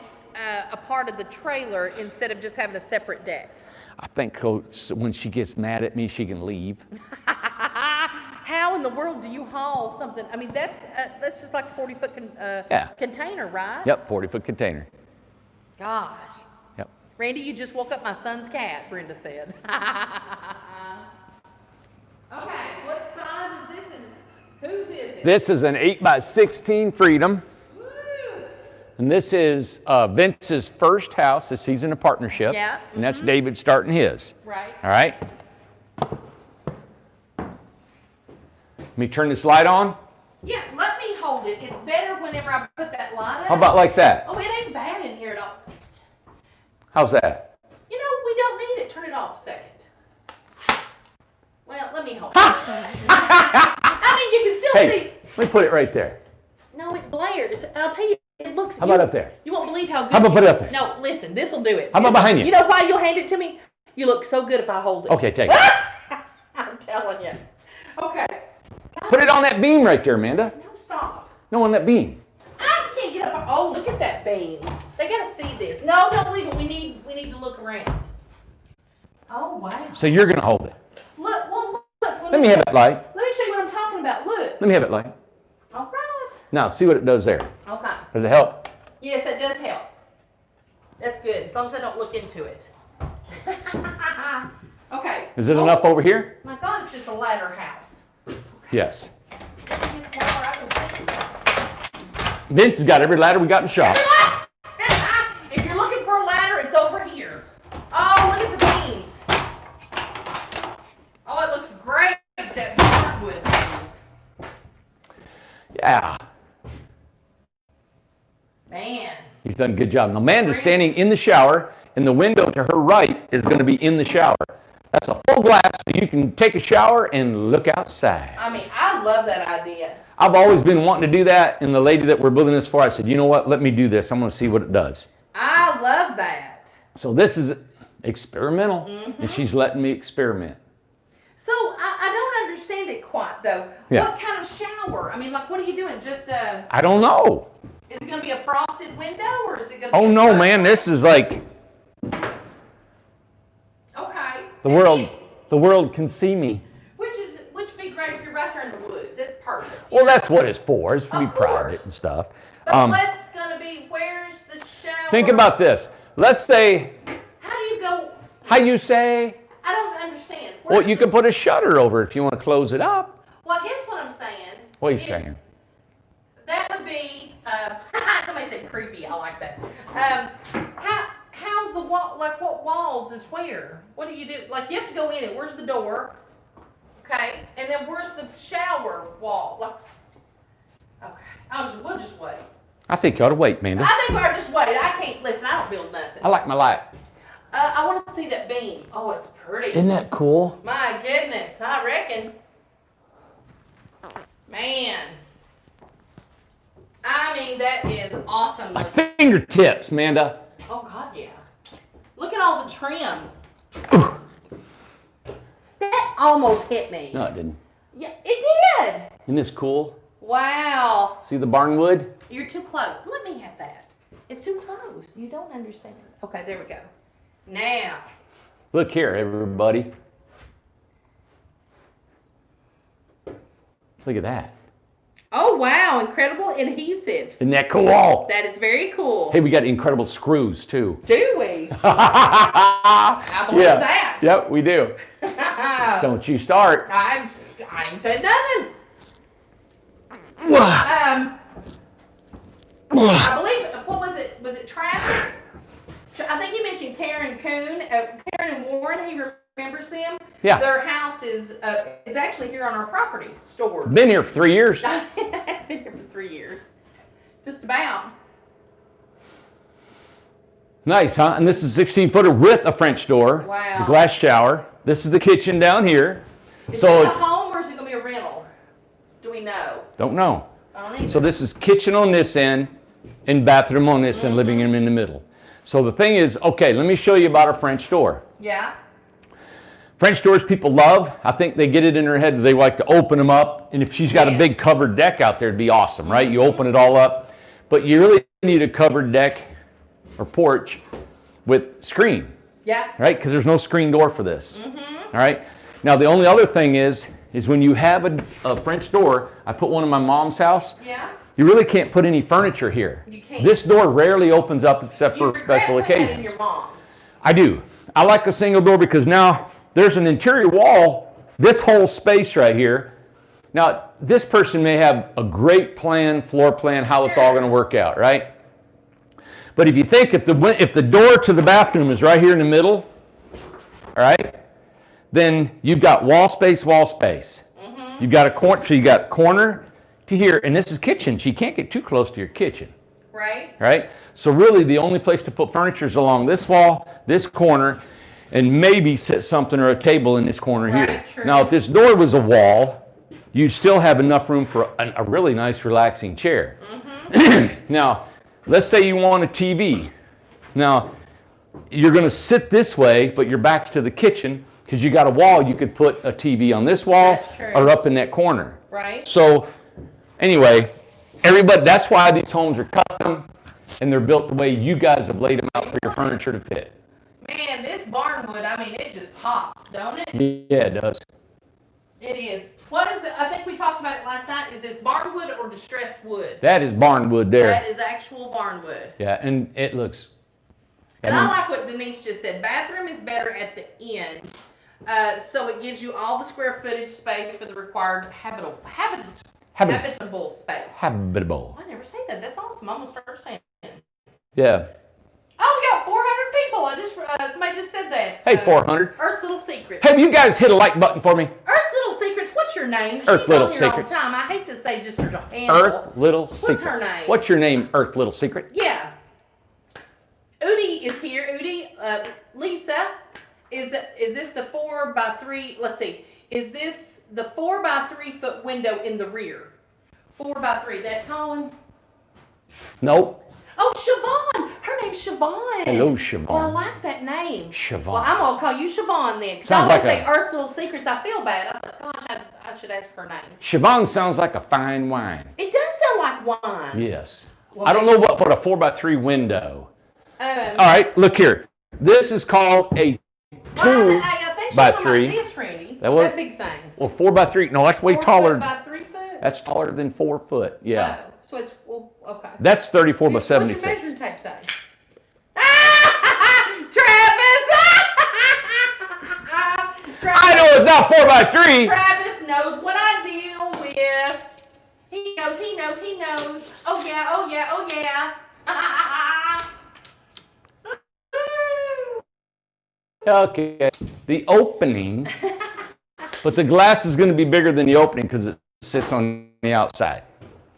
a part of the trailer instead of just having a separate deck? I think when she gets mad at me, she can leave. How in the world do you haul something? I mean, that's just like a 40-foot container, right? Yep, 40-foot container. Gosh. Yep. Randy, you just woke up my son's cat, Brenda said. Okay, what size is this and whose is it? This is an 8x16 Freedom. Woo! And this is Vince's first house this season of partnership. Yeah. And that's David starting his. Right. All right. Let me turn this light on. Yeah, let me hold it. It's better whenever I put that light up. How about like that? Oh, it ain't bad in here at all. How's that? You know, we don't need it. Turn it off a second. Well, let me hold it. I mean, you can still Hey, let me put it right there. see. No, it blares. I'll tell you, it looks. How about up there? You won't believe how good. How about put it up there? No, listen, this will do it. How about behind you? You know why you'll hand it to me? You look so good if I hold it. Okay, take it. I'm telling you. Okay. Put it on that beam right there, Amanda. No, stop. No, on that beam. I can't get up. Oh, look at that beam. They gotta see this. No, don't leave it. We need to look around. Oh wow. So you're going to hold it. Look. Well, look. Let me have that light. Let me show you what I'm talking about. Look. Let me have it light. All right. Now, see what it does there. Okay. Does it help? Yes, it does help. That's good. As long as I don't look into it. Okay. Is it enough over here? My God, it's just a ladder house. Yes. It's more I can think. Vince has got every ladder we got in the shop. If you're looking for a ladder, it's over here. Oh, look at the beams. Oh, it looks great, that hardwood beams. Yeah. Man. He's done a good job. Now, Amanda's standing in the shower, and the window to her right is going to be in the shower. That's a full glass, so you can take a shower and look outside. I mean, I love that idea. I've always been wanting to do that, and the lady that we're building this for, I said, you know what, let me do this. I'm going to see what it does. I love that. So this is experimental, and she's letting me experiment. So I don't understand it quite though. Yeah. What kind of shower? I mean, like, what are you doing? Just I don't know. is it going to be a frosted window or is it going to? Oh be no, a man, this is like Okay. the world can see me. Which be great if you're right there in the woods. It's perfect. Well, that's what it's for. It's to be Of private course. and stuff. But what's going to be? Where's the shower? Think about this. Let's say, How do you go? how you say, I don't understand. well, Where's you can put a shutter over it if you want to close it up. Well, I guess what I'm saying. What are you is saying? That would be. Somebody said creepy. I like that. How's the wall? Like, what walls is where? What do you do? Like, you have to go in it. Where's the door? Okay, and then where's the shower wall? Like, okay, we'll just wait. I think you ought to wait, Amanda. I think we'll just wait. I can't listen. I don't build nothing. I like my light. I want to see that beam. Oh, it's pretty. Isn't that cool? My goodness, I reckon. Man. I mean, that is awesome. My fingertips, Amanda. Oh, God, yeah. Look at all the trim. That almost hit me. No, it didn't. Yeah, it did. Isn't this cool? Wow. See the barnwood? You're too close. Let me have that. It's too close. You don't understand. Okay, there we go. Now. Look here, everybody. Look at that. Oh, wow. Incredible adhesive. Isn't that cool? That is very cool. Hey, we got incredible screws, too. Do we? I I believe that. Yep, we do. Don't you start. I ain't said nothing. Wow. I believe, what was it? Was it Travis? I think you mentioned Karen Coon, Karen and Warren. He remembers them. Yeah. Their house is actually here on our property, stored. Been here for 3 years. It's been here for 3 years. Just about. Nice, huh? And this is 16-footer with a French door. Wow. The glass shower. This is the kitchen down here. Is So this a home or is it going to be a rental? Do we know? don't know. I don't either. So this is kitchen on this end and bathroom on this end, living room in the middle. So the thing is, okay, let me show you about a French door. Yeah. French doors people love. I think they get it in their head that they like to open them up. And if she's got a big Yes. covered deck out there, it'd be awesome, right? You open it all up. But you really need a covered deck or porch with screen, Yeah. right? Because there's no screen door for this. All right. Now the only other thing is when you have a French door, I put one in my mom's house. Yeah. You really can't put any furniture here. You can't. This door rarely opens up except You for special regret putting that in occasions. your mom's. I do. I like a single door because now there's an interior wall, this whole space right here. Now, this person may have a great plan, floor plan, how it's all going to work out, right? But if you think if the door to the bathroom is right here in the middle, all right, then you've got wall space, wall space. You've got a corner, so you got corner to here, and this is kitchen. So you can't get too close to your kitchen. Right. Right? So really the only place to put furniture is along this wall, this corner, and maybe set something or a table in this corner Right, here. true. Now if this door was a wall, you'd still have enough room for a really nice relaxing chair. Now, let's say you want a TV. Now, you're going to sit this way, but your back's to the kitchen because you got a wall. You could put a TV on this wall That's true. or up in that corner. Right. So anyway, everybody, that's why these homes are custom and they're built the way you guys have laid them out for your furniture to fit. Man, this barnwood, I mean, it just pops, don't it? Yeah, it does. It is. What is it? I think we talked about it last night. Is this barnwood or distressed wood? That is barnwood there. That is actual barnwood. Yeah, and it looks. And I like what Denise just said. Bathroom is better at the end. So it gives you all the square footage space for the required habitable space. Habitable. I never say that. That's awesome. I'm going to start saying it. Yeah. Oh, we got 400 people. I just somebody just said that. Hey, 400. Earth's Little Secrets. Have you guys hit a like button for me? Earth's Little Secrets. What's your name? Earth She's Little on here Secrets. all the time. I hate to say just her handle. Earth Little Secrets. her name? What's your name, Earth Little Secret? Yeah. Udi is here. Udi, Lisa, is this the 4x3? Let's see. Is this the 4x3 foot window in the rear? 4x3. That tall one? Nope. Oh, Siobhan. Her name's Siobhan. Hello, Siobhan. Well, I like that name. Siobhan. Well, I'm gonna call you Siobhan then. 'Cause I Sounds always like say a- Earth Little Secrets. I feel bad. I said, gosh, I should ask her name. Siobhan sounds like a fine wine. It does sound like wine. Yes. Well, I don't know what for a 4x3 window. Um, All right, look here. This is called a well, 2 I think she's by talking 3. about this, Randy. That was- That big thing. Well, 4x3. No, that's way 4 taller. foot by 3 foot. That's taller than 4 foot. Yeah. Oh, so it's well, okay. That's 34 by What's your 76. measuring tape say? Travis! Travis! I know it's not 4x3. Travis knows what I deal with. He knows, he knows, he knows. Oh yeah, oh yeah, oh yeah. Okay. The opening, but the glass is going to be bigger than the opening because it sits on the outside.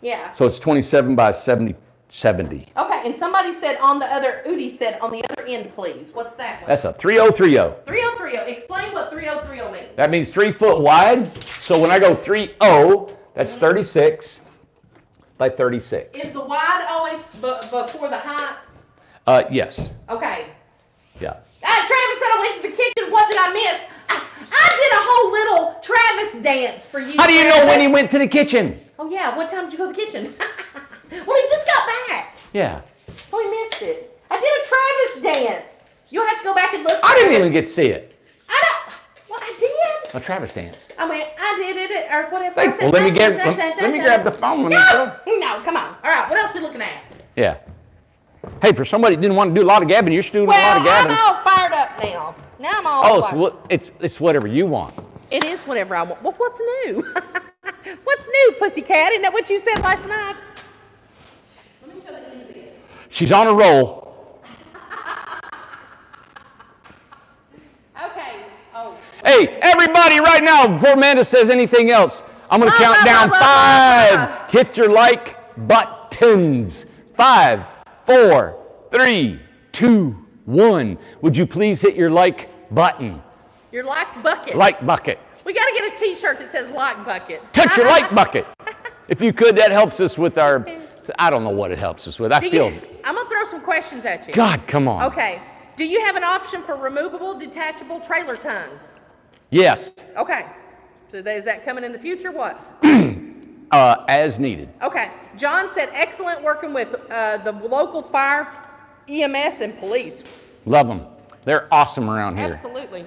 Yeah. So it's 27 by 70. Okay, and somebody said on the other, Udi said on the other end, please. What's that one? That's a 3030. 3030. Explain what 3030 means. That means 3 foot wide. So when I go 30, that's 36 by 36. Is the wide always before the height? Yes. Okay. Yeah. Travis said I went to the kitchen. What did I miss? I did a whole little Travis dance for you. How do you know when he Travis. went to the kitchen? Oh yeah. What time did you go to the kitchen? Well, he just got back. Yeah. So he missed it. I did a Travis dance. You'll have to go back and look. I didn't Travis. even get to see it. I don't. Well, I did. A Travis dance. I went. I did it, or whatever. Thank- I said, well, let me dun, grab- dun, dun, let dun, me dun. grab the phone when you No, no, come on. All right. What else we looking at? Yeah. Hey, for somebody who didn't want to do a lot of gabbing, you're still doing a lot Well, of gabbing. I'm all fired up now. Now I'm all. Oh, fired. so it's whatever you want. It is whatever I want. Well, what's new? What's new, pussycat? Isn't that what you said last night? Let me show you this. She's on a roll. Okay. Oh. Hey, everybody, right now, before Amanda says anything else, I'm going to count down 5. Hit your like buttons. 5, 4, 3, 2, 1. Would you please hit your like button? Your like bucket. Like bucket. We got to get a t-shirt that says like bucket. Touch your like bucket. If you could, that helps us with our, I don't know what it helps us with. I'm going to throw some questions at you. God, come on. Okay. Do you have an option for removable, detachable trailer tongue? Yes. Okay. So is that coming in the future? What? As needed. Okay. John said, excellent working with the local fire, EMS, and police. Love them. They're awesome around here. Absolutely.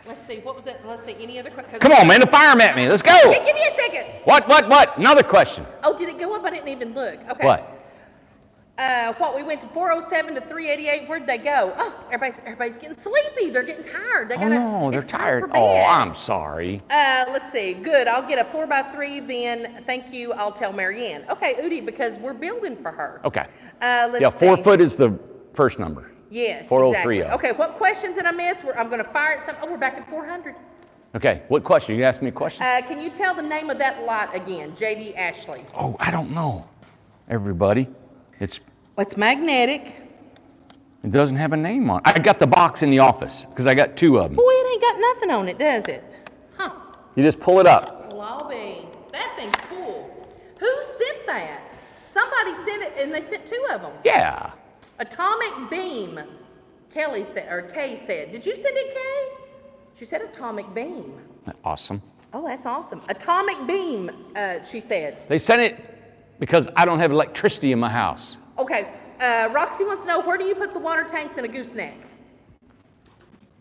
Let's see. What was it? Let's see. Any other questions? Come on, man. The fireman at me. Let's go. Okay, give me a second. What? Another question. Oh, did it go up? I didn't even look. Okay. What? We went to 407 to 388. Where'd they go? Oh, everybody's getting sleepy. They're getting tired. Oh, no, they're tired. Oh, I'm sorry. Let's see. Good. I'll get a 4x3 then. Thank you. I'll tell Marianne. Okay, Udi, because we're building for her. Okay. Let's yeah, 4 see. foot is the first number. Yes, 4030. exactly. Okay, what questions did I miss? I'm going to fire at some. Oh, we're back at 400. Okay, what question? You ask me a question? Can you tell the name of that lot again? J.D. Ashley. Oh, I don't know. Everybody, it's magnetic. It doesn't have a name on it. I got the box in the office because I got 2 of them. Boy, it ain't got nothing on it, does it? Huh. You just pull it up. Lobby. That thing's cool. Who sent that? Somebody sent it, and they sent 2 of them. Yeah. Atomic beam. Kelly said, or Kay said. Did you send it, Kay? She said atomic beam. Awesome. Oh, that's awesome. Atomic beam, she said. They sent it because I don't have electricity in my house. Okay. Roxy wants to know, where do you put the water tanks in a gooseneck?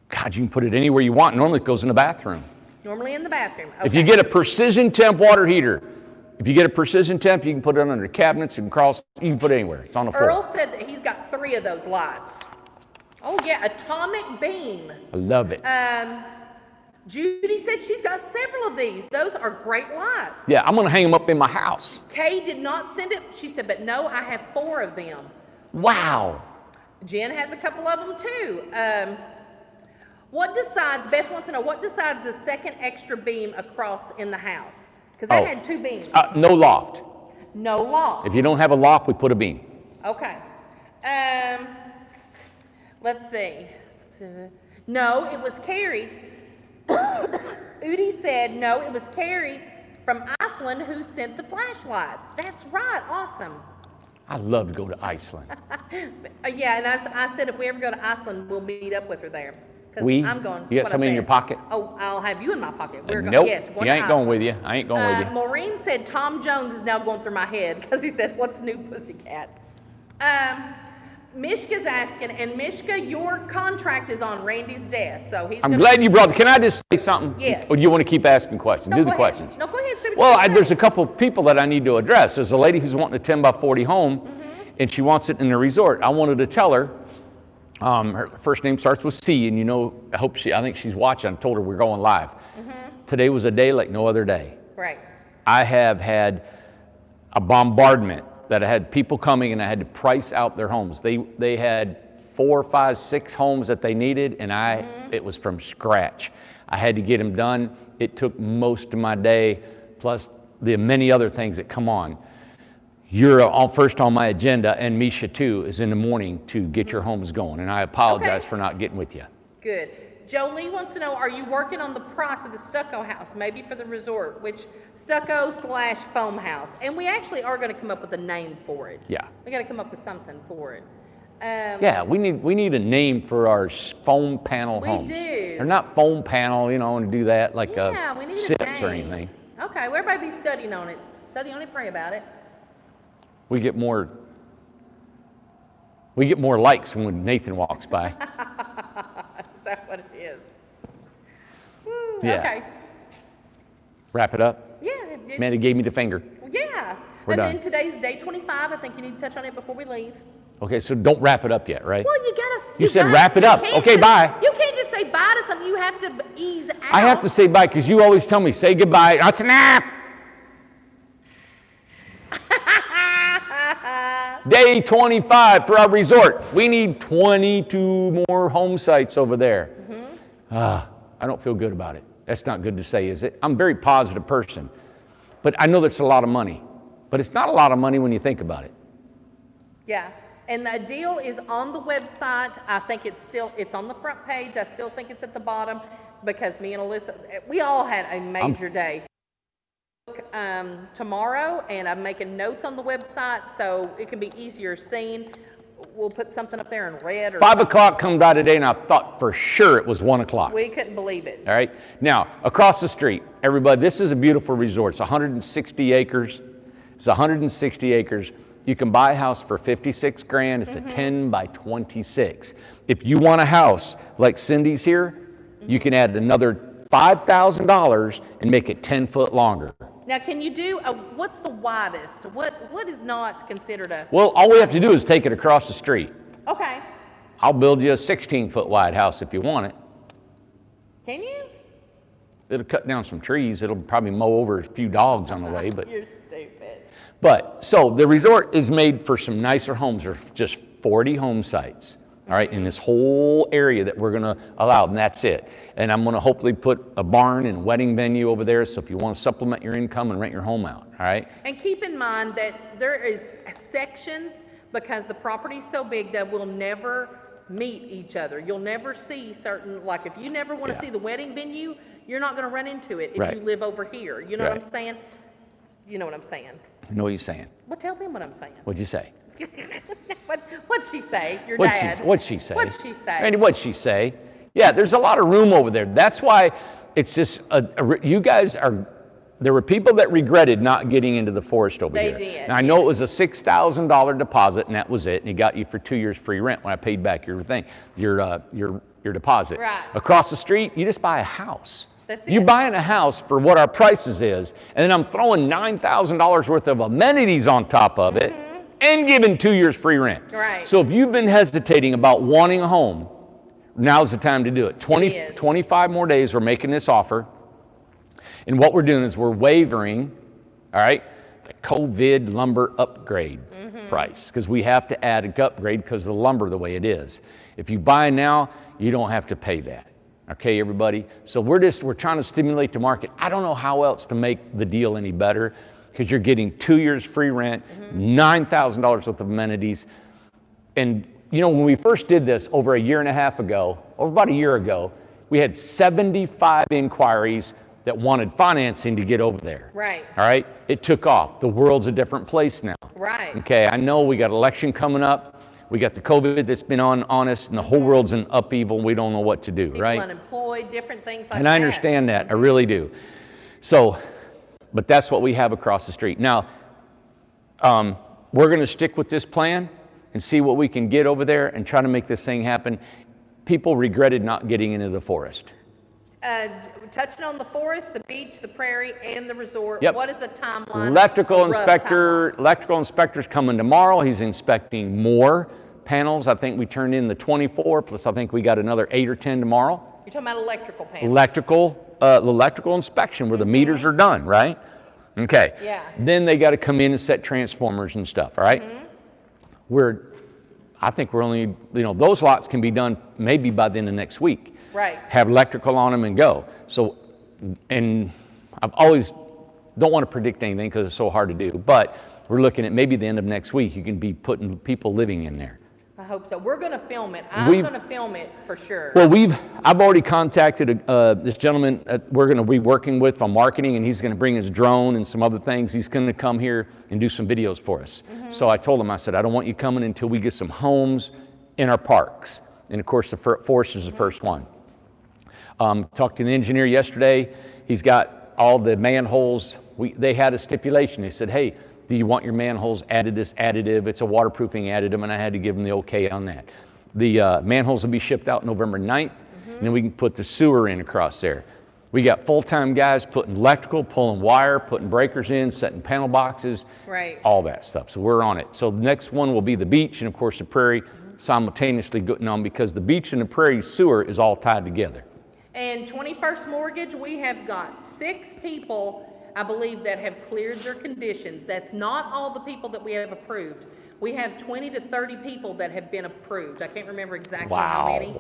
God, you can put it anywhere you want. Normally it goes in the bathroom. Normally in the bathroom. Okay. If you get a precision temp water heater, you can put it under cabinets and you can put it anywhere. It's on the floor. Earl said that he's got 3 of those lights. Oh yeah, atomic beam. I love it. Judy said she's got several of these. Those are great lights. Yeah, I'm going to hang them up in my house. Kay did not send it. She said, but no, I have 4 of them. Wow. Jen has a couple of them too. Beth wants to know, what decides the second extra beam across in the house? Because I had 2 beams. No loft. No loft. If you don't have a loft, we put a beam. Okay. Let's see. No, it was Carrie. Udi said, no, it was Carrie from Iceland who sent the flashlights. That's right. Awesome. I love to go to Iceland. Yeah, and I said if we ever go to Iceland, we'll meet up with her there. I'm going. You got somebody in your pocket? Oh, I'll have you in my pocket. Nope. Yes, you ain't going with you. I ain't going with you. Maureen said Tom Jones is now going through my head because he said, what's new, pussycat? Mishka's asking, and Mishka, your contract is on Randy's desk, so he's. I'm glad you brought it. Can I just say something? Yes. Or do you want to keep asking questions? No, Do the go questions. ahead. No, go ahead. Well, there's a couple of people that I need to address. There's a lady who's wanting a 10x40 home, and she wants it in a resort. I wanted to tell her, her first name starts with C, and I think she's watching. I told her we're going live. Today was a day like no other day. Right. I have had a bombardment that I had people coming, and I had to price out their homes. They had 4, 5, 6 homes that they needed, and it was from scratch. I had to get them done. It took most of my day, plus the many other things that come on. You're first on my agenda, and Misha too is in the morning to get your homes going, and I apologize for not getting with you. Good. Jolie wants to know, are you working on the price of the stucco house, maybe for the resort, which stucco/foam house? And we actually are going to come up with a name for it. Yeah. We got to come up with something for it. Yeah, we need a name for our foam panel homes. We do. They're not foam panel, and do that like we need SIPs a name. or anything. Okay, well, everybody be studying on it. Study on it, pray about it. We get more likes when Nathan walks by. Is that what it is? Yeah. Okay. Wrap it up. Yeah. Manny gave me the finger. Yeah. We're done. Then today's day 25. I think you need to touch on it before we leave. Okay, so don't wrap it up yet, right? Well, you got to. You said wrap it up. Okay, bye. You can't just say bye to something. You have to ease out. I have to say bye because you always tell me say goodbye. That's an app. Day 25 for our resort. We need 22 more home sites over there. I don't feel good about it. That's not good to say, is it? I'm a very positive person. But I know that's a lot of money. But it's not a lot of money when you think about it. Yeah. And the deal is on the website. I think it's on the front page. I still think it's at the bottom because me and Alyssa, we all had a major day. Tomorrow, and I'm making notes on the website so it can be easier seen. We'll put something up there in red or 5 o'clock come by today, and I thought for sure it was 1 o'clock. We couldn't believe it. All right. Now, across the street, everybody, this is a beautiful resort. It's 160 acres. It's 160 acres. You can buy a house for 56 grand. It's a 10 by 26. If you want a house like Cindy's here, you can add another $5,000 and make it 10 foot longer. Now, can you do what's the widest? What is not considered a? Well, all we have to do is take it across the street. Okay. I'll build you a 16-foot wide house if you want it. Can you? It'll cut down some trees. It'll probably mow over a few dogs on the way, but. You're stupid. But, so the resort is made for some nicer homes. There's just 40 home sites, all right, in this whole area that we're gonna allow, and that's it. And I'm gonna hopefully put a barn and wedding venue over there, so if you wanna supplement your income and rent your home out, all right? And keep in mind that there is sections, because the property's so big that we'll never meet each other. You'll never see certain, like if you never wanna see the wedding venue, you're not gonna run into it if you live over here. You know what I'm saying? You know what I'm saying? I know what you're saying. Well, tell them what I'm saying. What'd you say? What'd she say? Your dad. What'd she say? What'd she say? Randy, what'd she say? Yeah, there's a lot of room over there. That's why it's just, you guys are, there were people that regretted not getting into the forest over here. They did. Now, I know it was a $6,000 deposit, and that was it, and it got you for 2 years free rent when I paid back your thing, your deposit. Right. Across the street, you just buy a house. That's it. You're buying a house for what our prices is, and then I'm throwing $9,000 worth of amenities on top of it, and giving 2 years free rent. Right. So if you've been hesitating about wanting a home, now's the time to do it. 25 more days, we're making this offer. And what we're doing is we're waiving, all right, the COVID lumber upgrade price, because we have to add an upgrade because of the lumber the way it is. If you buy now, you don't have to pay that. Okay, everybody? So we're trying to stimulate the market. I don't know how else to make the deal any better, because you're getting 2 years free rent, $9,000 worth of amenities. And you know, when we first did this over a year and a half ago, over about a year ago, we had 75 inquiries that wanted financing to get over there. Right. All right? It took off. The world's a different place now. Right. Okay, I know we got election coming up. We got the COVID that's been on us, and the whole world's in upheaval, and we don't know what to do, People right? unemployed, different things like that. And I understand that, I really do. So, but that's what we have across the street. Now, we're gonna stick with this plan and see what we can get over there and try to make this thing happen. People regretted not getting into the forest. Touching on the forest, the beach, the prairie, and the resort, Yep. what is the timeline? Electrical Rough inspector's coming tomorrow. He's inspecting more panels. I think we turned in the 24, plus I think we got another 8 or 10 tomorrow. You're talking about electrical panels. Electrical inspection where the meters are done, right? Okay. Yeah. Then they got to come in and set transformers and stuff, all right? I think we're only, those lots can be done maybe by the end of next week. Right. Have electrical on them and go. So, and I've always, don't want to predict anything because it's so hard to do, but we're looking at maybe the end of next week, you can be putting people living in there. I hope so. We're going to film it. I'm going to film it for sure. Well, I've already contacted this gentleman we're going to be working with on marketing, and he's going to bring his drone and some other things. He's going to come here and do some videos for us. So I told him, I said, I don't want you coming until we get some homes in our parks. And of course, the forest is the first one. Talked to the engineer yesterday. He's got all the manholes. They had a stipulation. They said, hey, do you want your manholes added this additive? It's a waterproofing additive, and I had to give them the okay on that. The manholes will be shipped out November 9th, and then we can put the sewer in across there. We got full-time guys putting electrical, pulling wire, putting breakers in, setting panel boxes, right. all that stuff. So we're on it. So the next one will be the beach and, of course, the prairie simultaneously going on, because the beach and the prairie sewer is all tied together. And 21st Mortgage, we have got 6 people, I believe, that have cleared their conditions. That's not all the people that we have approved. We have 20 to 30 people that have been approved. I can't remember exactly how many.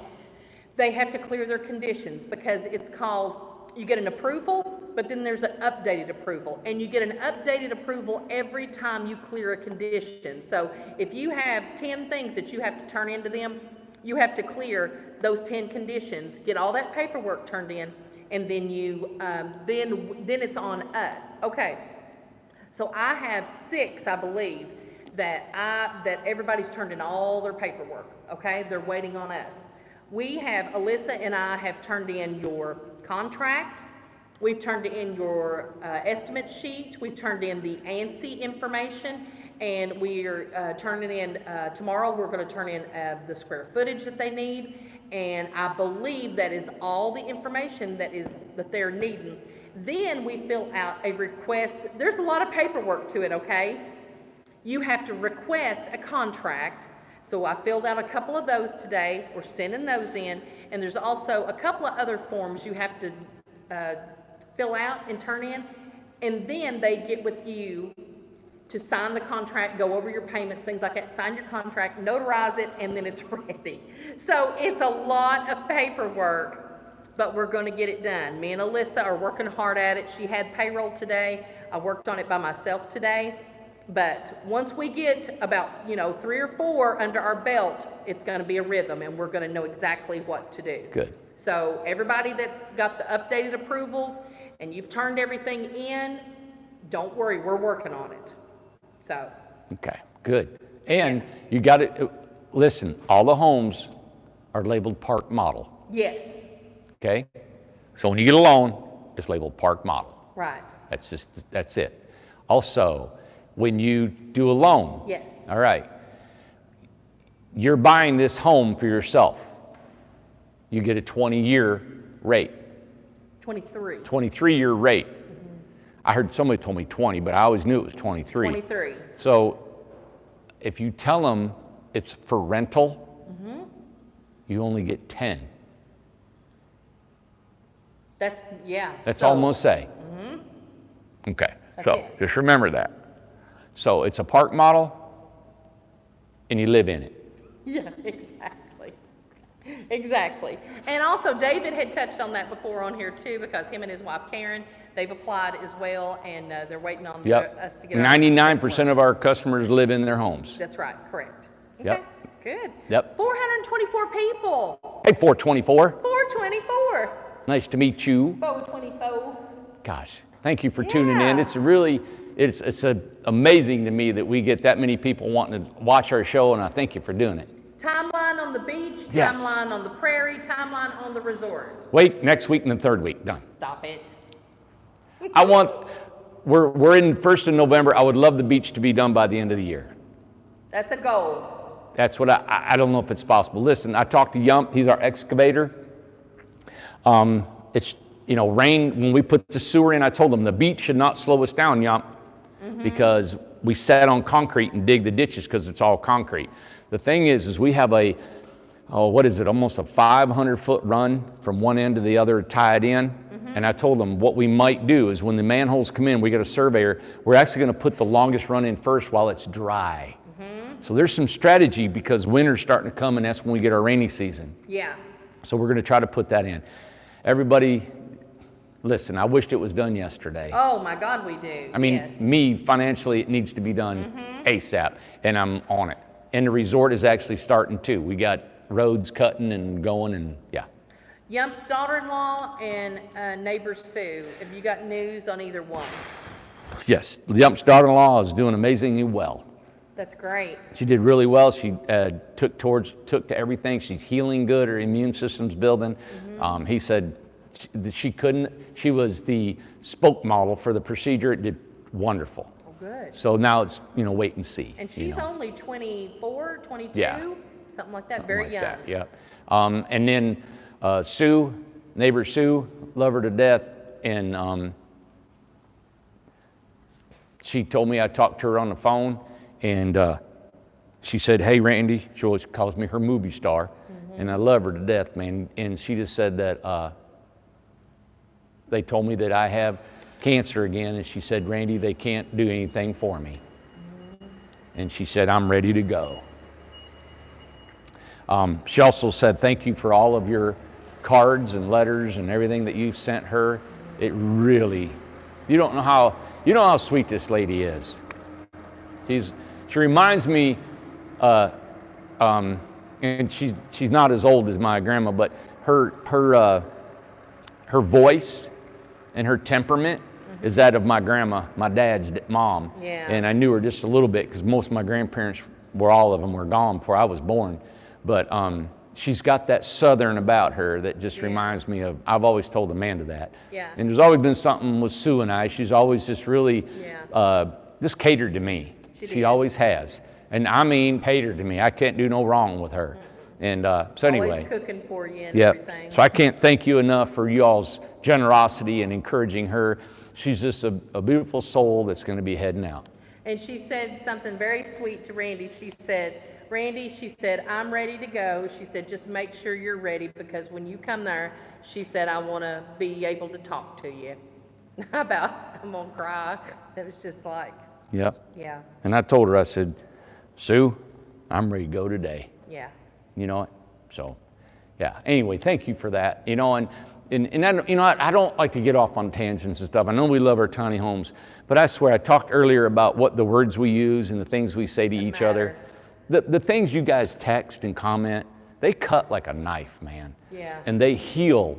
They have to clear their conditions because it's called, you get an approval, but then there's an updated approval, and you get an updated approval every time you clear a condition. So if you have 10 things that you have to turn into them, you have to clear those 10 conditions, get all that paperwork turned in, and then you, then it's on us. Okay, so I have 6, I believe, that everybody's turned in all their paperwork, okay? They're waiting on us. We have, Alyssa and I have turned in your contract, we've turned in your estimate sheet, we've turned in the ANSI information, and we're turning in, tomorrow we're gonna turn in the square footage that they need, and I believe that is all the information that they're needing. Then we fill out a request. There's a lot of paperwork to it, okay? You have to request a contract. So I filled out a couple of those today. We're sending those in. And there's also a couple of other forms you have to fill out and turn in. And then they get with you to sign the contract, go over your payments, things like that, sign your contract, notarize it, and then it's ready. So it's a lot of paperwork, but we're gonna get it done. Me and Alyssa are working hard at it. She had payroll today. I worked on it by myself today. But once we get about, 3 or 4 under our belt, it's gonna be a rhythm, and we're gonna know exactly what to do. Good. So everybody that's got the updated approvals and you've turned everything in, don't worry, we're working on it. So. Okay, good. And you got it, listen, all the homes are labeled park model, Yes, okay? So when you get a loan, it's labeled park model. right, That's it. Also, when you do a loan. yes. All right. You're buying this home for yourself. You get a 20-year rate, 23. 23-year rate. I heard somebody told me 20, but I always knew it was 23. 23. So if you tell them it's for rental, you only get 10. That's so, almost say. Okay, That's so it. just remember that. So it's a park model, and you live in it. Yeah, exactly. Exactly. And also, David had touched on that before on here too, because him and his wife Karen, they've applied as well, and they're waiting on us to get 99% of our customers live in their homes. That's right, correct. Okay, Yep. good. Yep. 424 people. Hey, 424. 424. Nice to meet you. 424. Gosh, thank you for tuning in. Yeah. It's really, it's amazing to me that we get that many people wanting to watch our show, and I thank you for doing it. Timeline on the beach, Yes. timeline on the prairie, timeline on the resort. Wait, next week and the third week, done. Stop it. We're in 1st of November. I would love the beach to be done by the end of the year. That's a goal. That's what I don't know if it's possible. Listen, I talked to Yump, he's our excavator. It's, rain, when we put the sewer in, I told him the beach should not slow us down, Yump, because we sat on concrete and dig the ditches because it's all concrete. The thing is we have almost a 500-foot run from one end to the other tied in. And I told them what we might do is when the manholes come in, we got a surveyor, we're actually going to put the longest run in first while it's dry. So there's some strategy because winter's starting to come and that's when we get our rainy season. Yeah. So we're going to try to put that in. Everybody, listen, I wished it was done yesterday. Oh my God, we do. I mean, yes. me, financially, it needs to be done ASAP, and I'm on it. And the resort is actually starting too. We got roads cutting and going, and yeah. Yump's daughter-in-law and neighbor Sue. Have you got news on either one? Yes, Yump's daughter-in-law is doing amazingly well. That's great. She did really well. She took to everything. She's healing good. Her immune system's building. He said she was the spoke model for the procedure. It did wonderful. Oh, good. So now it's, wait and see. And she's only 24, 22, Yeah. something like that, very like young. that, yeah. And then Sue, neighbor Sue, love her to death. And she told me, I talked to her on the phone, and she said, hey, Randy, she always calls me her movie star, and I love her to death, man. And she just said that they told me that I have cancer again, and she said, Randy, they can't do anything for me. And she said, I'm ready to go. She also said, thank you for all of your cards and letters and everything that you've sent her. It really, you don't know how sweet this lady is. She reminds me, and she's not as old as my grandma, but her voice and her temperament is that of my grandma, my dad's mom. Yeah. And I knew her just a little bit because most of my grandparents all of them were gone before I was born. But she's got that Southern about her that just reminds me of, I've always told Amanda that. Yeah. And there's always been something with Sue and I. She's always just really just catered to me. She always has. And I mean catered to me. I can't do no wrong with her. And so anyway. Always cooking for you and everything. So I can't thank you enough for y'all's generosity and encouraging her. She's just a beautiful soul that's going to be heading out. And she said something very sweet to Randy. She said, Randy, she said, I'm ready to go. She said, just make sure you're ready because when you come there, she said, I want to be able to talk to you. I'm going to cry. It was just like. Yep. Yeah. And I told her, I said, Sue, I'm ready to go today. Yeah. You know what? So, yeah. Anyway, thank you for that. You know, and I don't like to get off on tangents and stuff. I know we love our tiny homes, but I swear I talked earlier about what the words we use and the things we say to each other. The things you guys text and comment, they cut like a knife, man. Yeah. And they heal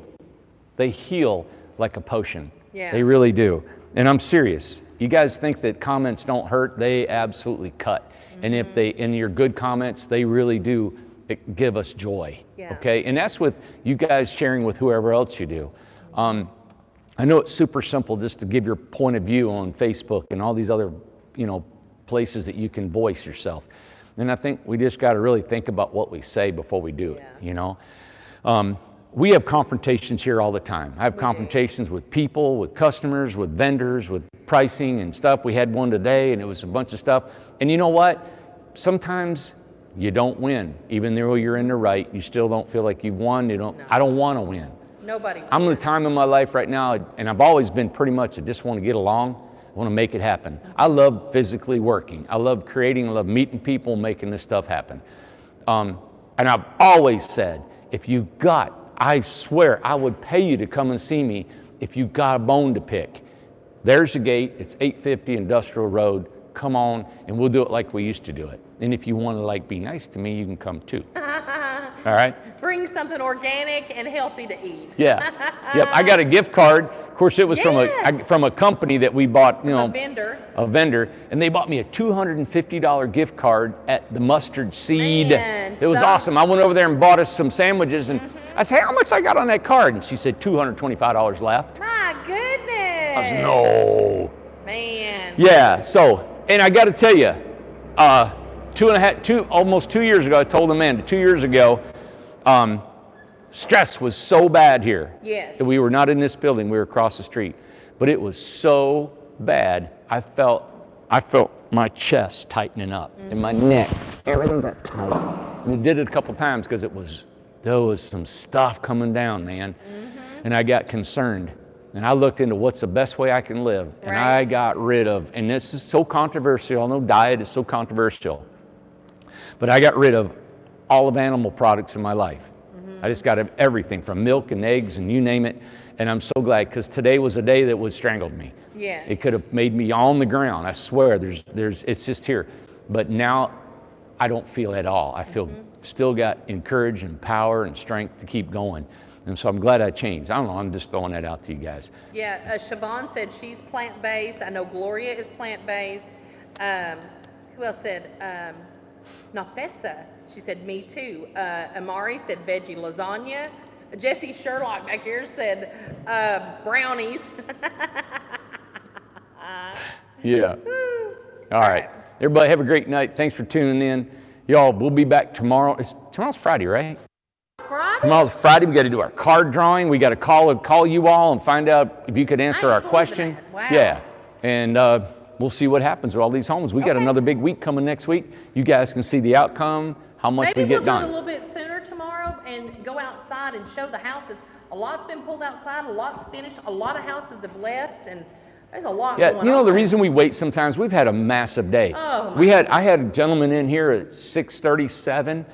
like a potion. Yeah. They really do. And I'm serious. You guys think that comments don't hurt? They absolutely cut. And if they, in your good comments, they really do give us joy. Yeah. Okay? And that's with you guys sharing with whoever else you do. I know it's super simple just to give your point of view on Facebook and all these other, places that you can voice yourself. And I think we just got to really think about what we say before we do it, We have confrontations here all the time. I have confrontations with people, with customers, with vendors, with pricing and stuff. We had one today and it was a bunch of stuff. And you know what? Sometimes you don't win. Even though you're in the right, you still don't feel like you've won. I don't want to win. Nobody wins. I'm in the time in my life right now, and I've always been pretty much, I just want to get along. I want to make it happen. I love physically working. I love creating. I love meeting people, making this stuff happen. And I've always said, I swear I would pay you to come and see me if you got a bone to pick. There's a gate. It's 850 Industrial Road. Come on, and we'll do it like we used to do it. And if you want to be nice to me, you can come too. All right? Bring something organic and healthy to eat. Yeah. Yep. I got a gift card. Of course, it was from a company that we bought. A vendor, and they bought me a $250 gift card at the Mustard Seed. Man, it was awesome. I went over there and bought us some sandwiches, and I said, "How much I got on that card?" And she said, $225 left. My goodness. I said, "No." Man. Yeah. So, and I got to tell you, almost 2 years ago, I told Amanda 2 years ago, stress was so bad here. Yes. That we were not in this building, we were across the street. But it was so bad, I felt my chest tightening up and my neck, everything got tight. And it did it a couple times because there was some stuff coming down, man. And I got concerned. And I looked into what's the best way I can live. And I got rid of, and this is so controversial, I know diet is so controversial, but I got rid of all of animal products in my life. I just got everything from milk and eggs and you name it. And I'm so glad because today was a day that would strangled me. Yes. It could have made me on the ground. I swear it's just here. But now I don't feel at all. I feel still got encouragement and power and strength to keep going. And so I'm glad I changed. I don't know, I'm just throwing that out to you guys. Yeah, Siobhan said she's plant-based. I know Gloria is plant-based. Who else said? Nafessa, she said me too. Amari said veggie lasagna. Jesse Sherlock back here said brownies. Yeah. All right. Everybody have a great night. Thanks for tuning in. Y'all, we'll be back tomorrow. Tomorrow's Friday, right? Friday? Tomorrow's Friday. We got to do our card drawing. We got to call you all and find out if you could answer our question. Wow. Yeah. And we'll see what happens with all these homes. We got another big week coming next week. You guys can see the outcome, how much we get done. Maybe we'll do it a little bit sooner tomorrow and go outside and show the houses. A lot's been pulled outside. A lot's finished. A lot of houses have left, and there's a lot going on. You know, the reason we wait sometimes, we've had a massive day. Oh, I had a gentleman in here at 6:37,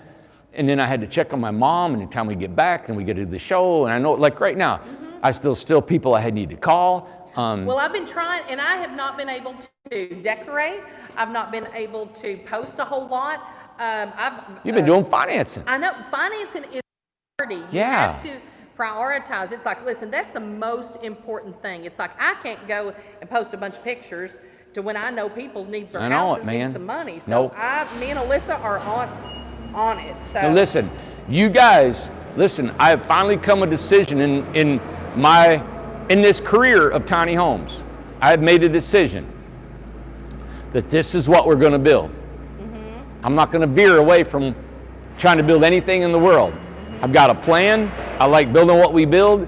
and then I had to check on my mom, and the time we get back, and we get to do the show, and I know, like right now, I still people I need to call. Well, I've been trying, and I have not been able to decorate. I've not been able to post a whole lot. You've been doing financing. I know financing is priority. You Yeah. have to prioritize. It's like, listen, that's the most important thing. It's like I can't go and post a bunch of pictures to when I know people need their houses, need some money. So Nope. me and Alyssa are on it. So Now listen, you guys, listen. I have finally come a decision in this career of tiny homes. I have made a decision that this is what we're going to build. I'm not going to veer away from trying to build anything in the world. I've got a plan. I like building what we build.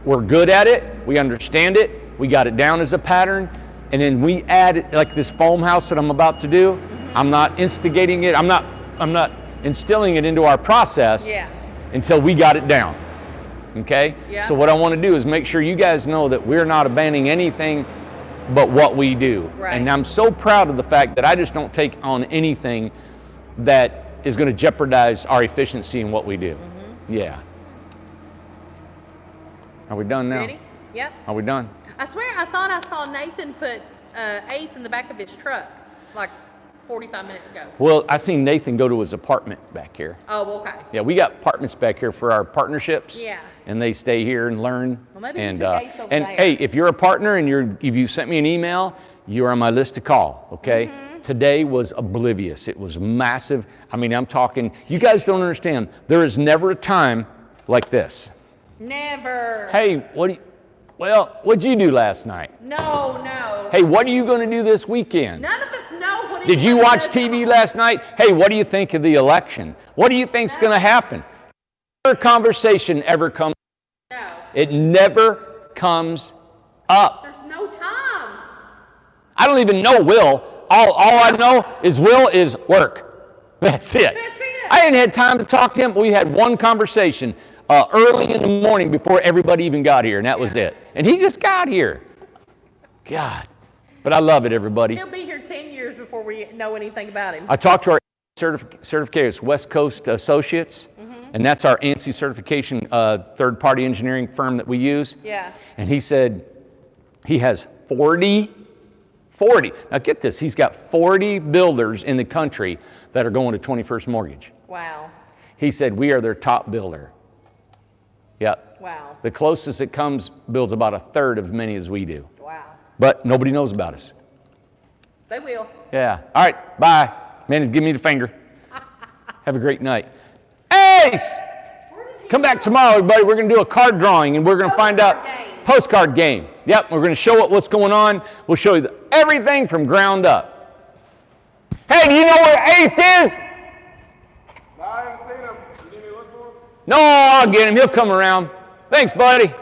We're good at it. We understand it. We got it down as a pattern. And then we add, like this foam house that I'm about to do. I'm not instigating it. I'm not instilling it into our process until we got it down. Okay? Yeah. So what I want to do is make sure you guys know that we're not abandoning anything but what we do. Right. And I'm so proud of the fact that I just don't take on anything that is going to jeopardize our efficiency in what we do. Yeah. Are we done now? Ready? Yep. Are we done? I swear I thought I saw Nathan put Ace in the back of his truck like 45 minutes ago. Well, I seen Nathan go to his apartment back here. Oh, okay. Yeah, we got apartments back here for our partnerships. Yeah. And they stay here and learn. Well, maybe he and took Ace over and there. hey, if you're a partner and if you sent me an email, you're on my list to call. Okay. Today was oblivious. It was massive. I mean, I'm talking. You guys don't understand. There is never a time like this. Never. Hey, what'd you do last night? No. Hey, what are you going to do this weekend? None of us know what. Did you anyone watch does. TV last night? Hey, what do you think of the election? What do you think's going to happen? Never conversation ever comes. No. It never comes up. There's no time. I don't even know Will. All I know is Will is work. That's it. That's it. I didn't have time to talk to him. We had one conversation early in the morning before everybody even got here, and that was it. And he just got here. God. But I love it, everybody. He'll be here 10 years before we know anything about him. I talked to our certificators, West Coast Associates, and that's our ANSI certification third-party engineering firm that we use. Yeah. And he said he has 40. Now get this, he's got 40 builders in the country that are going to 21st Mortgage. Wow. He said we are their top builder. Yep. Wow. The closest it comes builds about a third of as many as we do. Wow. But nobody knows about us. They will. Yeah. All right. Bye. Man, give me the finger. Have a great night. Ace! Come back tomorrow, everybody. We're going to do a card drawing, and we're going to find out. Postcard game. Yep. We're going to show it what's going on. We'll show you everything from ground up. Hey, do you know where Ace is? No, I haven't seen him. You need me to look for him? No, I'll get him. He'll come around. Thanks, buddy.